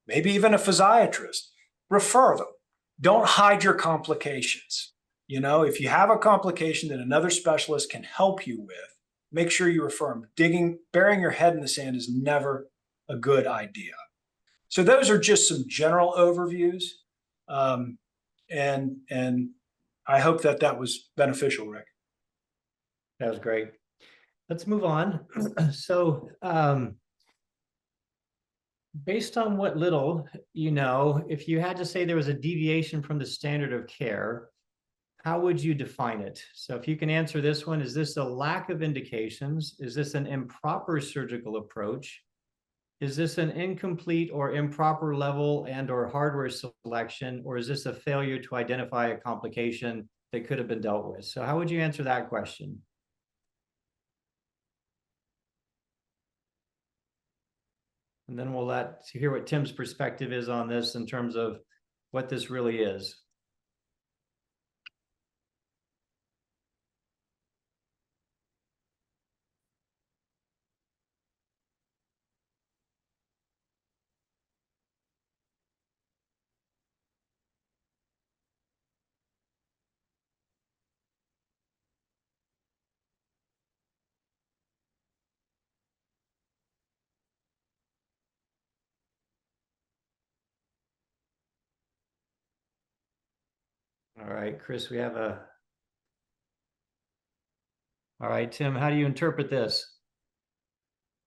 maybe even a physiatrist, refer them. Don't hide your complications. If you have a complication that another specialist can help you with, make sure you refer them. Burying your head in the sand is never a good idea. So those are just some general overviews. And I hope that was beneficial, Rick. That was great. Let's move on. So based on what little if you had to say there was a deviation from the standard of care, how would you define it? So if you can answer this one, is this a lack of indications? Is this an improper surgical approach? Is this an incomplete or improper level and or hardware selection? Or is this a failure to identify a complication that could have been dealt with? So how would you answer that question? And then we'll hear what Tim's perspective is on this in terms of what this really is. All right, Chris, all right, Tim, how do you interpret this?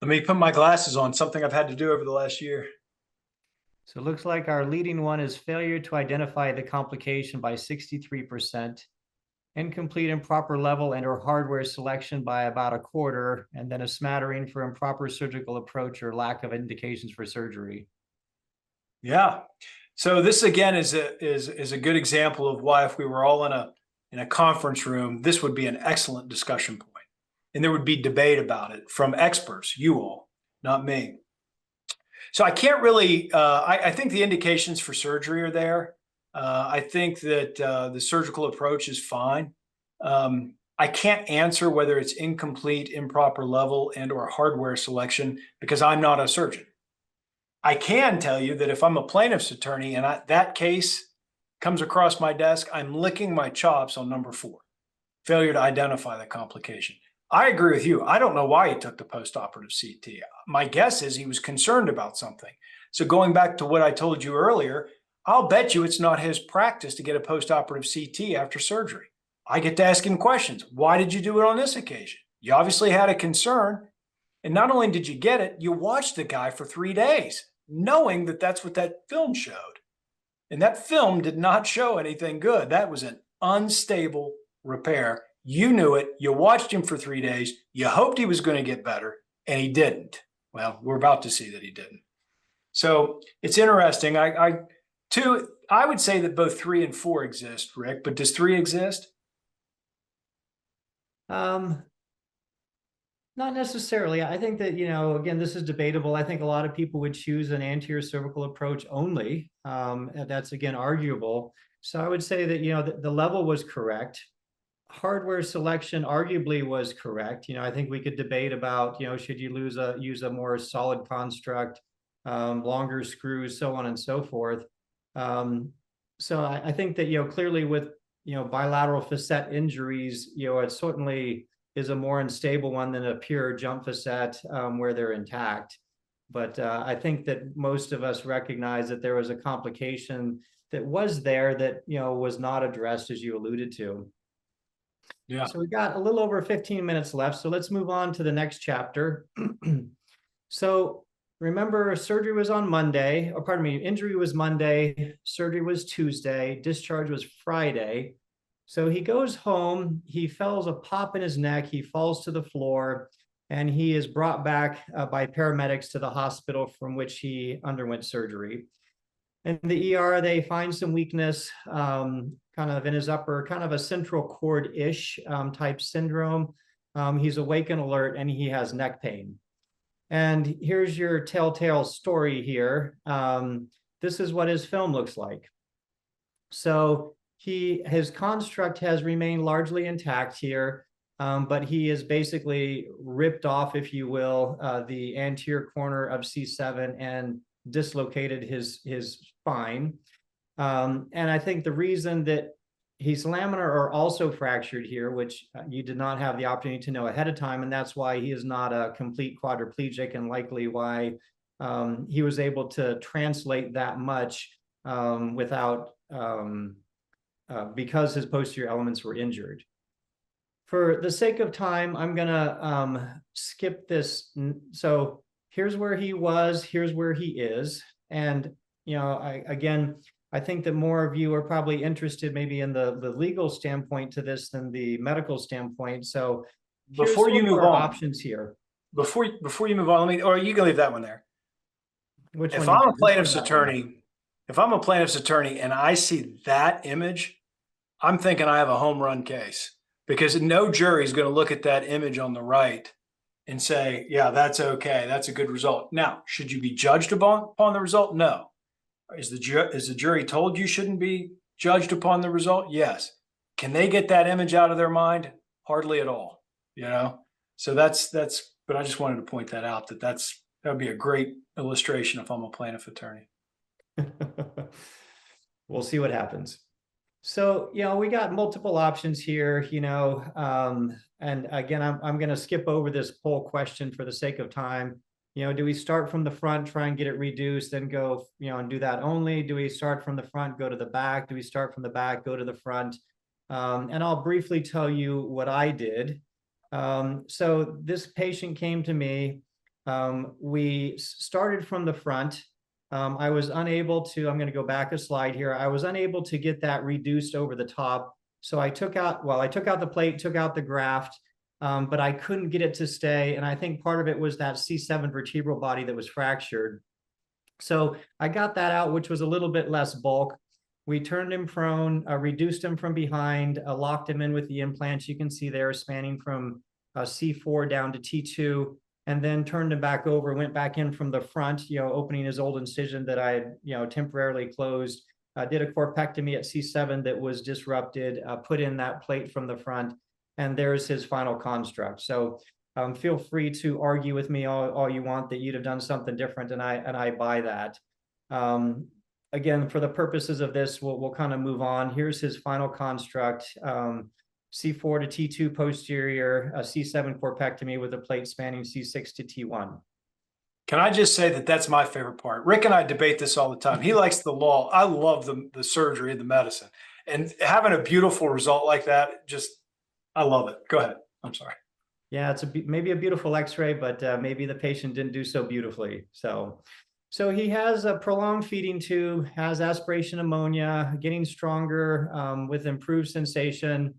Let me put my glasses on, something I've had to do over the last year. So it looks like our leading one is failure to identify the complication by 63%, incomplete improper level and or hardware selection by about a quarter, and then a smattering for improper surgical approach or lack of indications for surgery. Yeah. So this again is a good example of why if we were all in a conference room, this would be an excellent discussion point. And there would be debate about it from experts, you all, not me. So I can't really, I think the indications for surgery are there. I think that the surgical approach is fine. I can't answer whether it's incomplete, improper level and or hardware selection because I'm not a surgeon. I can tell you that if I'm a plaintiff's attorney and that case comes across my desk, I'm licking my chops on number 4, failure to identify the complication. I agree with you. I don't know why he took the post-operative CT. My guess is he was concerned about something. So going back to what I told you earlier, I'll bet you it's not his practice to get a post-operative CT after surgery. I get to ask him questions. Why did you do it on this occasion? You obviously had a concern. And not only did you get it, you watched the guy for 3 days, knowing that that's what that film showed. And that film did not show anything good. That was an unstable repair. You knew it. You watched him for 3 days. You hoped he was going to get better, and he didn't. Well, we're about to see that he didn't. So it's interesting. I would say that both 3 and 4 exist, Rick, but does 3 exist? Um, Not necessarily. I think that, again, this is debatable. I think a lot of people would choose an anterior cervical approach only. And that's, again, arguable. So I would say that, the level was correct. Hardware selection arguably was correct. I think we could debate about, should you use a more solid construct, longer screws, so on and so forth. So I think that, clearly with, bilateral facet injuries, it certainly is a more unstable one than a pure jump facet where they're intact. But I think that most of us recognize that there was a complication that was there that, was not addressed, as you alluded to. Yeah. So we got a little over 15 minutes left. So let's move on to the next chapter. So remember, surgery was on Monday, or pardon me, injury was Monday, surgery was Tuesday, discharge was Friday. So he goes home, he feels a pop in his neck, he falls to the floor, and he is brought back by paramedics to the hospital from which he underwent surgery. In the ER, they find some weakness kind of in his upper, kind of a central cord-ish type syndrome. He's awake and alert, and he has neck pain. And here's your telltale story here. This is what his film looks like. So his construct has remained largely intact here, but he is basically ripped off, if you will, the anterior corner of C7 and dislocated his spine. And I think the reason that he's laminar or also fractured here, which you did not have the opportunity to know ahead of time, and that's why he is not a complete quadriplegic, and likely why he was able to translate that much without because his posterior elements were injured. For the sake of time, I'm gonna skip this. So here's where he was, here's where he is. And, I think that more of you are probably interested maybe in the legal standpoint to this than the medical standpoint. So Before you move on, options here. Before you move on, or you can leave that one there. Which if one? I'm a plaintiff's attorney, if I'm a plaintiff's attorney and I see that image, I'm thinking I have a home run case, because no jury is going to look at that image on the right and say, yeah, that's okay. That's a good result. Now, should you be judged upon the result? No. Is the jury told you shouldn't be judged upon the result? Yes. Can they get that image out of their mind? Hardly at all, So that's, but I just wanted to point that out, that would be a great illustration if I'm a plaintiff attorney. We'll see what happens. So, we got multiple options here, and again, I'm going to skip over this poll question for the sake of time. Do we start from the front, try and get it reduced, then go, and do that only? Do we start from the front, go to the back? Do we start from the back, go to the front? And I'll briefly tell you what I did. So this patient came to me. We started from the front. I was unable to, I'm going to go back a slide here. I was unable to get that reduced over the top. So I took out the plate, took out the graft, but I couldn't get it to stay. And I think part of it was that C7 vertebral body that was fractured. So I got that out, which was a little bit less bulk. We turned him prone, reduced him from behind, locked him in with the implants. You can see there spanning from C4 down to T2. And then turned him back over, went back in from the front, opening his old incision that I had, temporarily closed, did a corpectomy at C7 that was disrupted, put in that plate from the front, and there's his final construct. So feel free to argue with me all you want that you'd have done something different, and I buy that. Again, for the purposes of this, we'll kind of move on. Here's his final construct. C4 to T2 posterior, a C7 corpectomy with a plate spanning C6 to T1. Can I just say that that's my favorite part? Rick and I debate this all the time. He likes the law. I love the surgery and the medicine. And having a beautiful result like that, just, I love it. Go ahead. I'm sorry. Yeah, it's maybe a beautiful X-ray, but maybe the patient didn't do so beautifully. So he has a prolonged feeding tube, has aspiration pneumonia, getting stronger with improved sensation.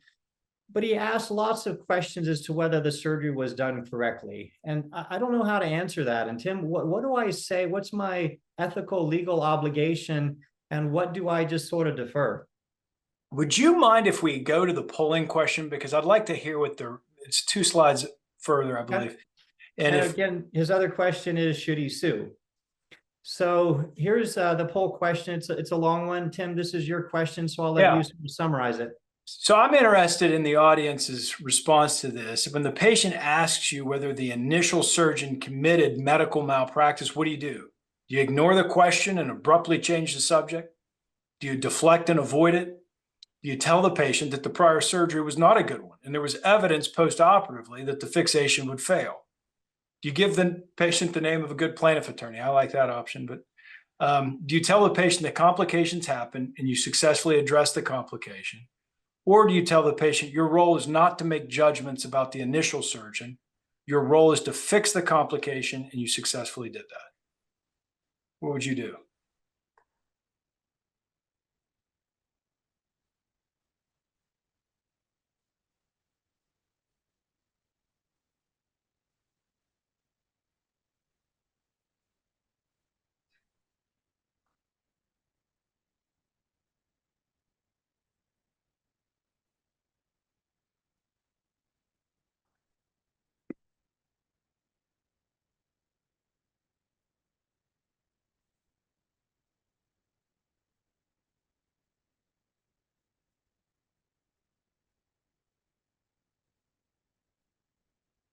But he asked lots of questions as to whether the surgery was done correctly. And I don't know how to answer that. And Tim, what do I say? What's my ethical, legal obligation? And what do I just sort of defer? Would you mind if we go to the polling question? Because I'd like to hear what it's 2 slides further, I believe. And again, his other question is, should he sue? So here's the poll question. It's a long one. Tim, this is your question, so I'll let you summarize it. So I'm interested in the audience's response to this. When the patient asks you whether the initial surgeon committed medical malpractice, what do? Do you ignore the question and abruptly change the subject? Do you deflect and avoid it? Do you tell the patient that the prior surgery was not a good one and there was evidence post-operatively that the fixation would fail? Do you give the patient the name of a good plaintiff attorney? I like that option. But do you tell the patient that complications happen and you successfully address the complication? Or do you tell the patient your role is not to make judgments about the initial surgeon? Your role is to fix the complication, and you successfully did that. What would you do?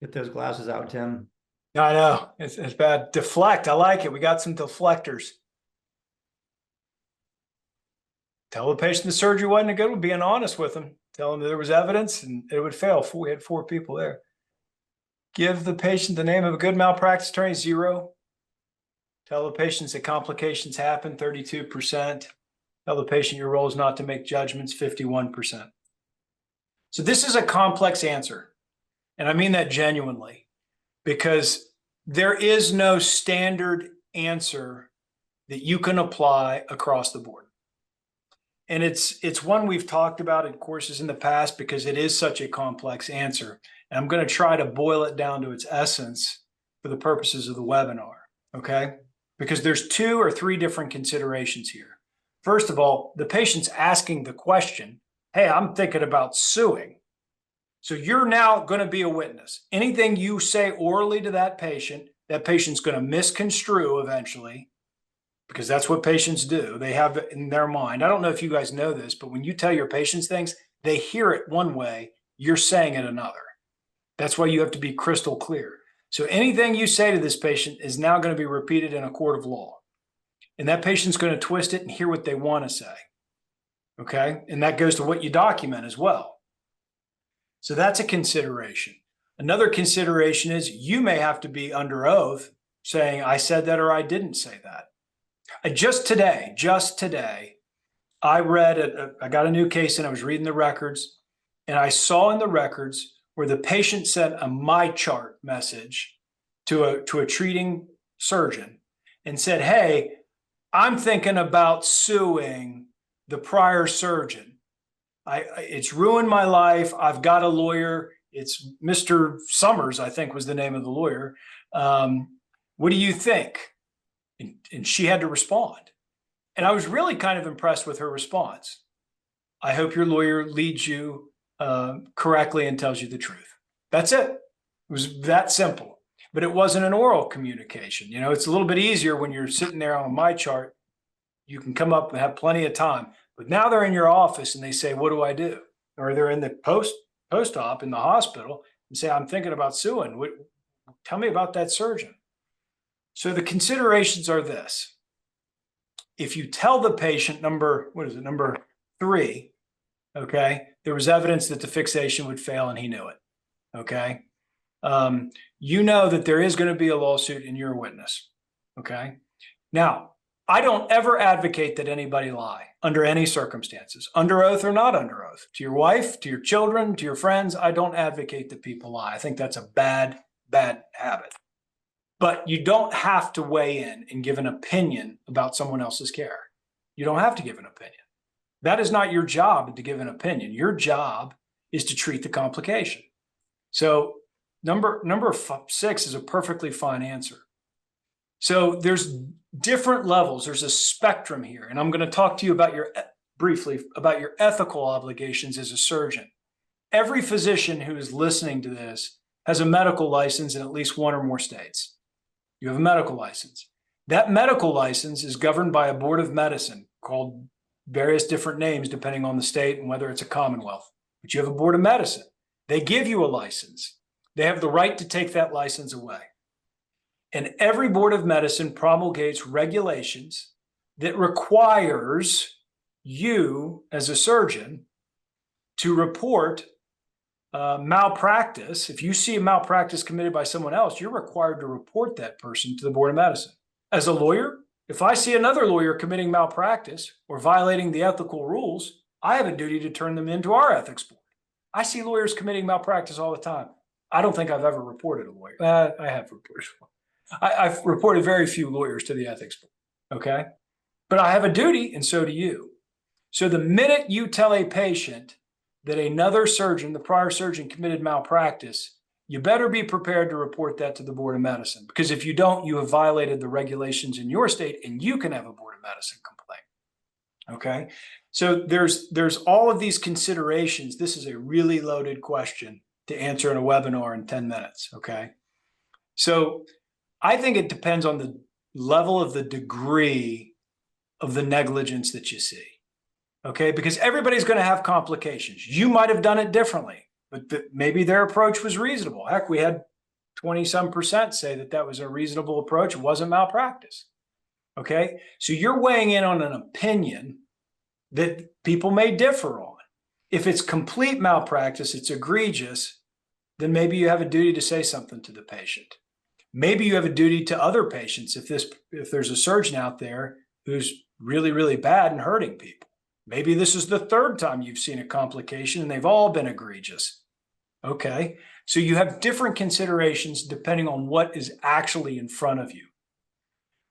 Get those glasses out, Tim. I know, it's bad. Deflect, I like it. We got some deflectors. Tell the patient the surgery wasn't a good one, being honest with them. Tell them that there was evidence and it would fail. We had 4 people there. Give the patient the name of a good malpractice attorney, 0. Tell the patients that complications happen, 32%. Tell the patient your role is not to make judgments, 51%. So this is a complex answer. And I mean that genuinely, because there is no standard answer that you can apply across the board. And it's one we've talked about in courses in the past because it is such a complex answer. And I'm going to try to boil it down to its essence for the purposes of the webinar, okay? Because there's 2 or 3 different considerations here. First of all, the patient's asking the question, hey, I'm thinking about suing. So you're now going to be a witness. Anything you say orally to that patient's going to misconstrue eventually, because that's what patients do. They have it in their mind. I don't know if you guys know this, but when you tell your patients things, they hear it one way, you're saying it another. That's why you have to be crystal clear. So anything you say to this patient is now going to be repeated in a court of law. And that patient's going to twist it and hear what they want to say. Okay? And that goes to what you document as well. So that's a consideration. Another consideration is you may have to be under oath saying, I said that or I didn't say that. Just today, I I got a new case and I was reading the records, and I saw in the records where the patient sent a my chart message to a treating surgeon and said, hey, I'm thinking about suing the prior surgeon. It's ruined my life. I've got a lawyer. It's Mr. Summers, I think was the name of the lawyer. What do you think? And she had to respond. And I was really kind of impressed with her response. I hope your lawyer leads you correctly and tells you the truth. That's it. It was that simple. But it wasn't an oral communication. You know, it's a little bit easier when you're sitting there on my chart. You can come up and have plenty of time. But now they're in your office and they say, what do I do? Or they're in the post-op in the hospital and say, I'm thinking about suing. Tell me about that surgeon. So the considerations are this. If you tell the patient number 3, okay, There was evidence that the fixation would fail and he knew it. Okay. You know that there is going to be a lawsuit and you're a witness. Okay. Now, I don't ever advocate that anybody lie under any circumstances, under oath or not under oath. To your wife, to your children, to your friends, I don't advocate that people lie. I think that's a bad habit. But you don't have to weigh in and give an opinion about someone else's care. You don't have to give an opinion. That is not your job to give an opinion. Your job is to treat the complication. So number 6 is a perfectly fine answer. So there's different levels. There's a spectrum here. And I'm going to talk to you about briefly about your ethical obligations as a surgeon. Every physician who is listening to this has a medical license in at least 1 or more states. You have a medical license. That medical license is governed by a board of medicine called various different names depending on the state and whether it's a commonwealth. But you have a board of medicine. They give you a license. They have the right to take that license away. And every board of medicine promulgates regulations that requires you as a surgeon to report malpractice. If you see a malpractice committed by someone else, you're required to report that person to the board of medicine. As a lawyer, if I see another lawyer committing malpractice or violating the ethical rules, I have a duty to turn them into our ethics board. I see lawyers committing malpractice all the time. I don't think I've ever reported a lawyer. I have reported one. I've reported very few lawyers to the ethics board, okay? But I have a duty, and so do you. So the minute you tell a patient that another surgeon, the prior surgeon, committed malpractice, you better be prepared to report that to the board of medicine. Because if you don't, you have violated the regulations in your state, and you can have a board of medicine complaint, okay? So there's all of these considerations. This is a really loaded question to answer in a webinar in 10 minutes, okay? So I think it depends on the level of the degree of the negligence that you see, okay? Because everybody's going to have complications. You might have done it differently, but maybe their approach was reasonable. Heck, we had 20-some% say that that was a reasonable approach. It wasn't malpractice, okay? So you're weighing in on an opinion that people may differ on. If it's complete malpractice, it's egregious, then maybe you have a duty to say something to the patient. Maybe you have a duty to other patients if there's a surgeon out there who's really, really bad and hurting people. Maybe this is the 3rd time you've seen a complication and they've all been egregious. Okay, so you have different considerations depending on what is actually in front of you.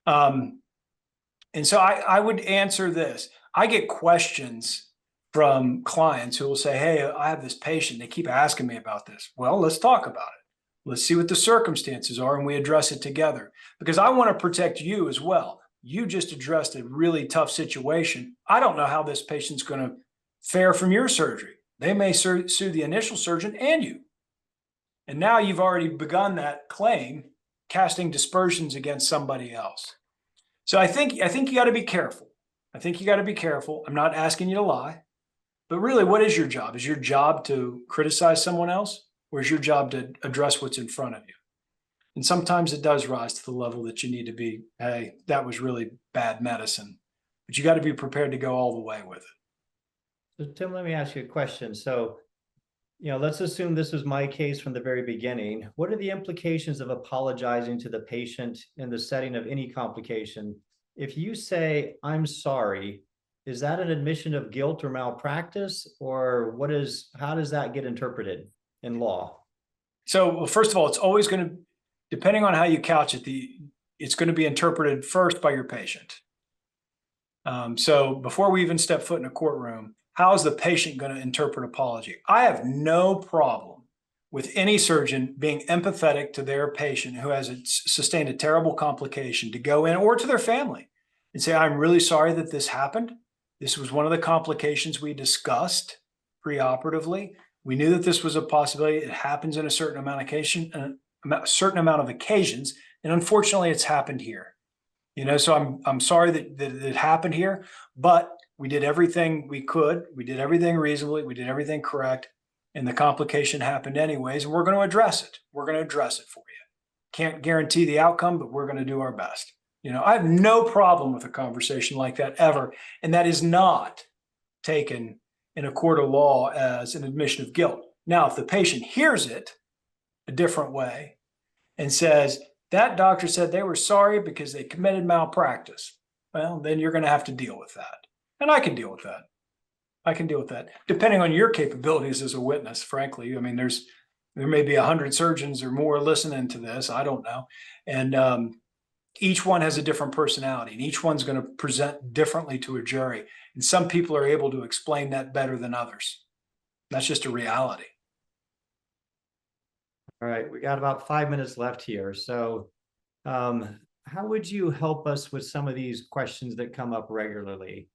And so I would answer this. I get questions from clients who will say, hey, I have this patient. They keep asking me about this. Well, let's talk about it. Let's see what the circumstances are and we address it together because I want to protect you as well. You just addressed a really tough situation. I don't know how this patient's going to fare from your surgery. They may sue the initial surgeon and you. And now you've already begun that claim, casting dispersions against somebody else. So I think you got to be careful. I think you got to be careful. I'm not asking you to lie, but really, what is your job? Is your job to criticize someone else? Or is your job to address what's in front of you? And sometimes it does rise to the level that you need to be, hey, that was really bad medicine. But you got to be prepared to go all the way with it. So Tim, let me ask you a question. So, let's assume this was my case from the very beginning. What are the implications of apologizing to the patient in the setting of any complication? If you say, I'm sorry, is that an admission of guilt or malpractice? Or how does that get interpreted in law? So, well, first of all, it's always going to, depending on how you couch it, it's going to be interpreted first by your patient. So before we even step foot in a courtroom, how is the patient going to interpret apology? I have no problem with any surgeon being empathetic to their patient who has sustained a terrible complication to go in, or to their family, and say, I'm really sorry that this happened. This was one of the complications we discussed preoperatively. We knew that this was a possibility. It happens in a certain amount of occasions, and unfortunately, it's happened here. So I'm sorry that it happened here, but we did everything we could. We did everything reasonably. We did everything correct, and the complication happened anyways. And we're going to address it. We're going to address it for you. Can't guarantee the outcome, but we're going to do our best. I have no problem with a conversation like that ever, and that is not taken in a court of law as an admission of guilt. Now, if the patient hears it a different way and says, that doctor said they were sorry because they committed malpractice, well, then you're going to have to deal with that. And I can deal with that. I can deal with that, depending on your capabilities as a witness, frankly. I mean, there may be 100 surgeons or more listening to this. I don't know. And each one has a different personality, and each one's going to present differently to a jury. And some people are able to explain that better than others. That's just a reality. All right, we got about 5 minutes left here. So how would you help us with some of these questions that come up regularly?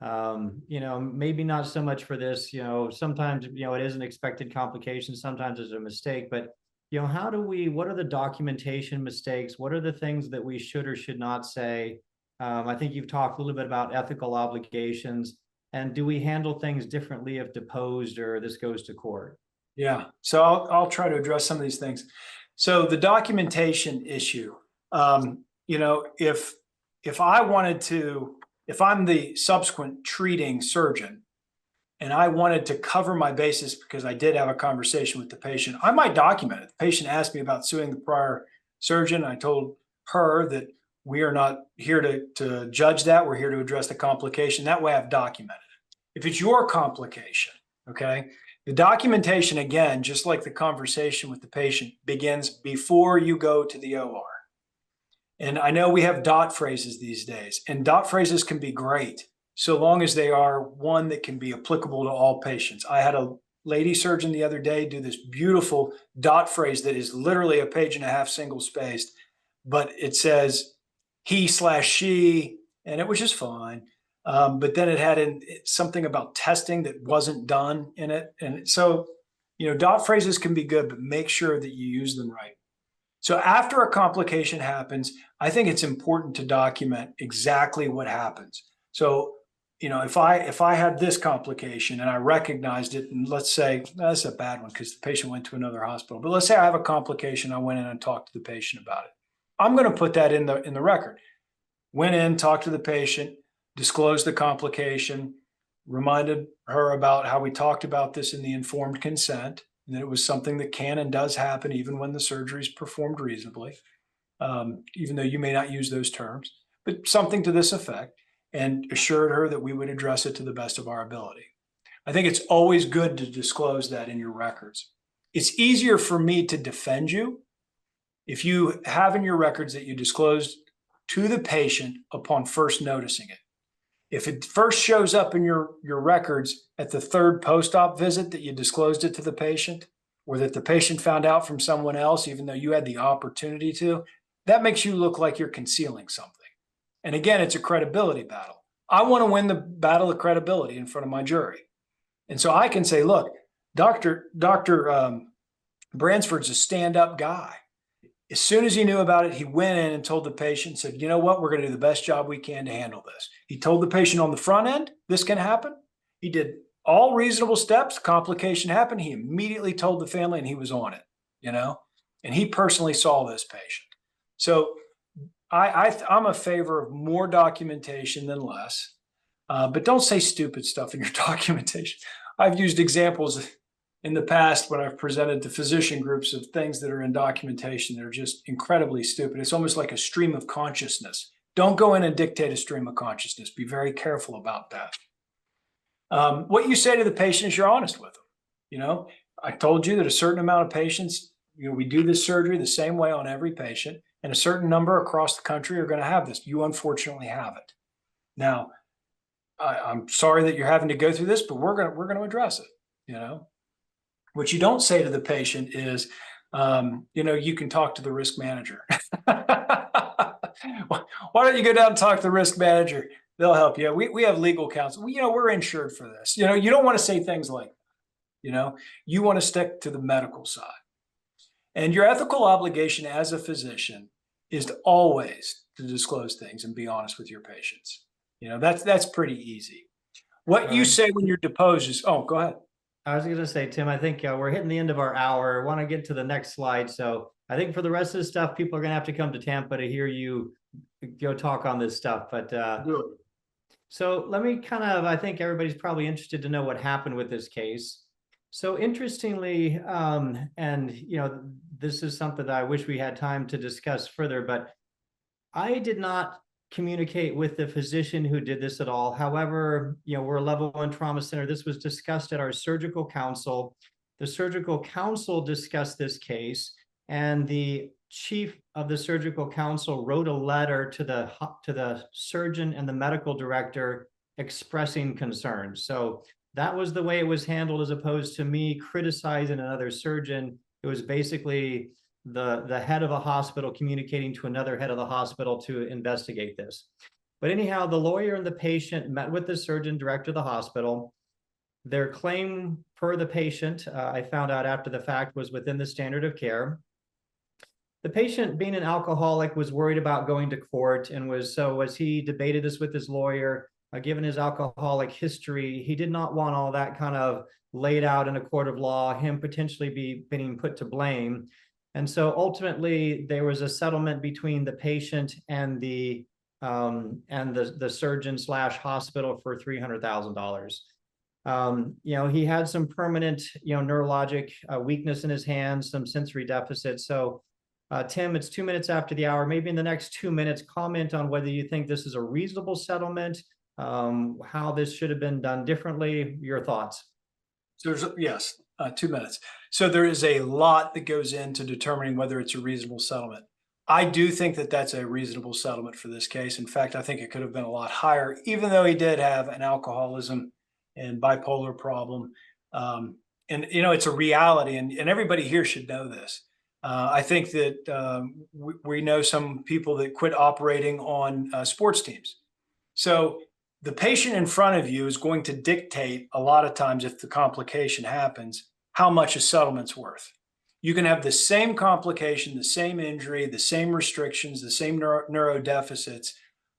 Maybe not so much for this, sometimes, it is an expected complication. Sometimes it's a mistake, but, what are the documentation mistakes? What are the things that we should or should not say? I think you've talked a little bit about ethical obligations, and do we handle things differently if deposed or this goes to court? Yeah, so I'll try to address some of these things. So the documentation issue, if I'm the subsequent treating surgeon and I wanted to cover my bases because I did have a conversation with the patient, I might document it. The patient asked me about suing the prior surgeon. I told her that we are not here to judge that. We're here to address the complication. That way I've documented it. If it's your complication, okay, the documentation, again, just like the conversation with the patient, begins before you go to the OR. And I know we have dot phrases these days, and dot phrases can be great so long as they are one that can be applicable to all patients. I had a lady surgeon the other day do this beautiful dot phrase that is literally a page and a half single spaced, but it says he/she, and it was just fine. But then it had something about testing that wasn't done in it. And so, dot phrases can be good, but make sure that you use them right. So after a complication happens, I think it's important to document exactly what happens. So, if I had this complication and I recognized it, and let's say that's a bad one because the patient went to another hospital, but let's say I have a complication, I went in and talked to the patient about it. I'm going to put that in the record. Went in, talked to the patient, disclosed the complication, reminded her about how we talked about this in the informed consent, and that it was something that can and does happen even when the surgery is performed reasonably, even though you may not use those terms, but something to this effect, and assured her that we would address it to the best of our ability. I think it's always good to disclose that in your records. It's easier for me to defend you if you have in your records that you disclosed to the patient upon first noticing it. If it first shows up in your records at the third post-op visit that you disclosed it to the patient, or that the patient found out from someone else, even though you had the opportunity to, that makes you look like you're concealing something. And again, it's a credibility battle. I want to win the battle of credibility in front of my jury. And so I can say, look, Dr. Bransford's a stand-up guy. As soon as he knew about it, he went in and told the patient, said, you know what, we're going to do the best job we can to handle this. He told the patient on the front end, this can happen. He did all reasonable steps. Complication happened. He immediately told the family and he was on it, and he personally saw this patient. So I'm a favor of more documentation than less, but don't say stupid stuff in your documentation. I've used examples in the past when I've presented to physician groups of things that are in documentation that are just incredibly stupid. It's almost like a stream of consciousness. Don't go in and dictate a stream of consciousness. Be very careful about that. What you say to the patient is you're honest with them. I told you that a certain amount of patients, we do this surgery the same way on every patient, and a certain number across the country are going to have this. You unfortunately have it. Now, I'm sorry that you're having to go through this, but we're going to address it. What you don't say to the patient is, you can talk to the risk manager. Why don't you go down and talk to the risk manager? They'll help you. We have legal counsel. We're insured for this. You don't want to say things like, you want to stick to the medical side. And your ethical obligation as a physician is to always to disclose things and be honest with your patients. That's pretty easy. What you say when you're deposed is, oh, go ahead. I was going to say, Tim, I think we're hitting the end of our hour. I want to get to the next slide. So I think for the rest of the stuff, people are going to have to come to Tampa to hear you go talk on this stuff. But So let me I think everybody's probably interested to know what happened with this case. So interestingly, and this is something that I wish we had time to discuss further, but I did not communicate with the physician who did this at all. However, we're a level 1 trauma center. This was discussed at our surgical council. The surgical council discussed this case, and the chief of the surgical council wrote a letter to the surgeon and the medical director expressing concerns. So that was the way it was handled, as opposed to me criticizing another surgeon. It was basically the head of a hospital communicating to another head of the hospital to investigate this. But anyhow, the lawyer and the patient met with the surgeon director of the hospital. Their claim per the patient, I found out after the fact, was within the standard of care. The patient, being an alcoholic, was worried about going to court, and as he debated this with his lawyer, given his alcoholic history, he did not want all that kind of laid out in a court of law, him potentially being put to blame. And so ultimately, there was a settlement between the patient and the surgeon / hospital for $300,000. He had some permanent, neurologic weakness in his hands, some sensory deficits. So, Tim, it's 2 minutes after the hour. Maybe in the next 2 minutes, comment on whether you think this is a reasonable settlement, how this should have been done differently. Your thoughts? So yes, 2 minutes. So there is a lot that goes into determining whether it's a reasonable settlement. I do think that that's a reasonable settlement for this case. In fact, I think it could have been a lot higher, even though he did have an alcoholism and bipolar problem. And it's a reality, and everybody here should know this. I think that we know some people that quit operating on sports teams. So the patient in front of you is going to dictate a lot of times, if the complication happens, how much a settlement's worth. You can have the same complication, the same injury, the same restrictions, the same neurodeficits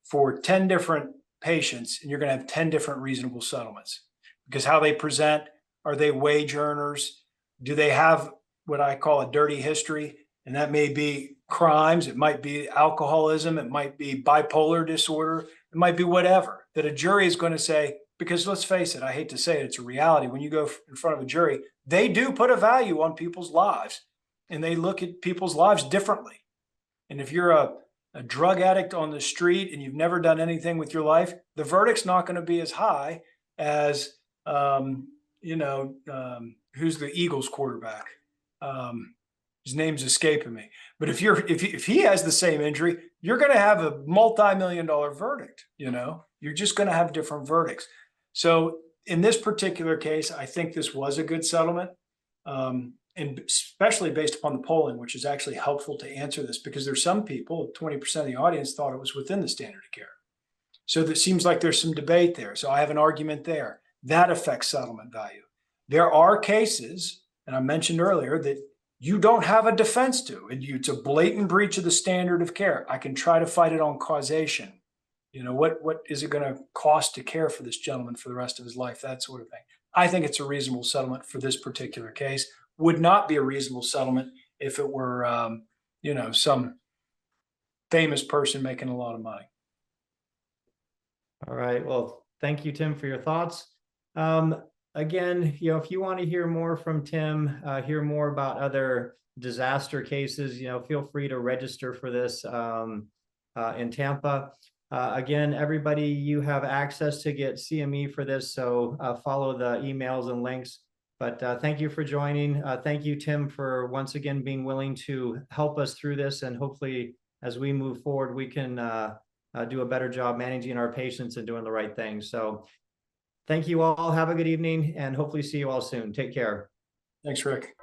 for 10 different patients, and you're going to have 10 different reasonable settlements. Because how they present, are they wage earners? Do they have what I call a dirty history? And that may be crimes, it might be alcoholism, it might be bipolar disorder, it might be whatever, that a jury is going to say, because let's face it, I hate to say it, it's a reality. When you go in front of a jury, they do put a value on people's lives, and they look at people's lives differently. And if you're a drug addict on the street and you've never done anything with your life, the verdict's not going to be as high as, who's the Eagles quarterback? His name's escaping me. But if he has the same injury, you're going to have a multi-million-dollar verdict. You're just going to have different verdicts. So in this particular case, I think this was a good settlement, and especially based upon the polling, which is actually helpful to answer this, because there's some people, 20% of the audience, thought it was within the standard of care. So it seems like there's some debate there. So I have an argument there. That affects settlement value. There are cases, and I mentioned earlier, that you don't have a defense to, and it's a blatant breach of the standard of care. I can try to fight it on causation. What is it going to cost to care for this gentleman for the rest of his life? That sort of thing. I think it's a reasonable settlement for this particular case. Would not be a reasonable settlement if it were, some famous person making a lot of money. All right. Well, thank you, Tim, for your thoughts. Again, if you want to hear more from Tim, hear more about other disaster cases, feel free to register for this in Tampa. Again, everybody, you have access to get CME for this, so follow the emails and links. But thank you for joining. Thank you, Tim, for once again being willing to help us through this. And hopefully, as we move forward, we can do a better job managing our patients and doing the right thing. So thank you all. Have a good evening, and hopefully see you all soon. Take care. Thanks, Rick.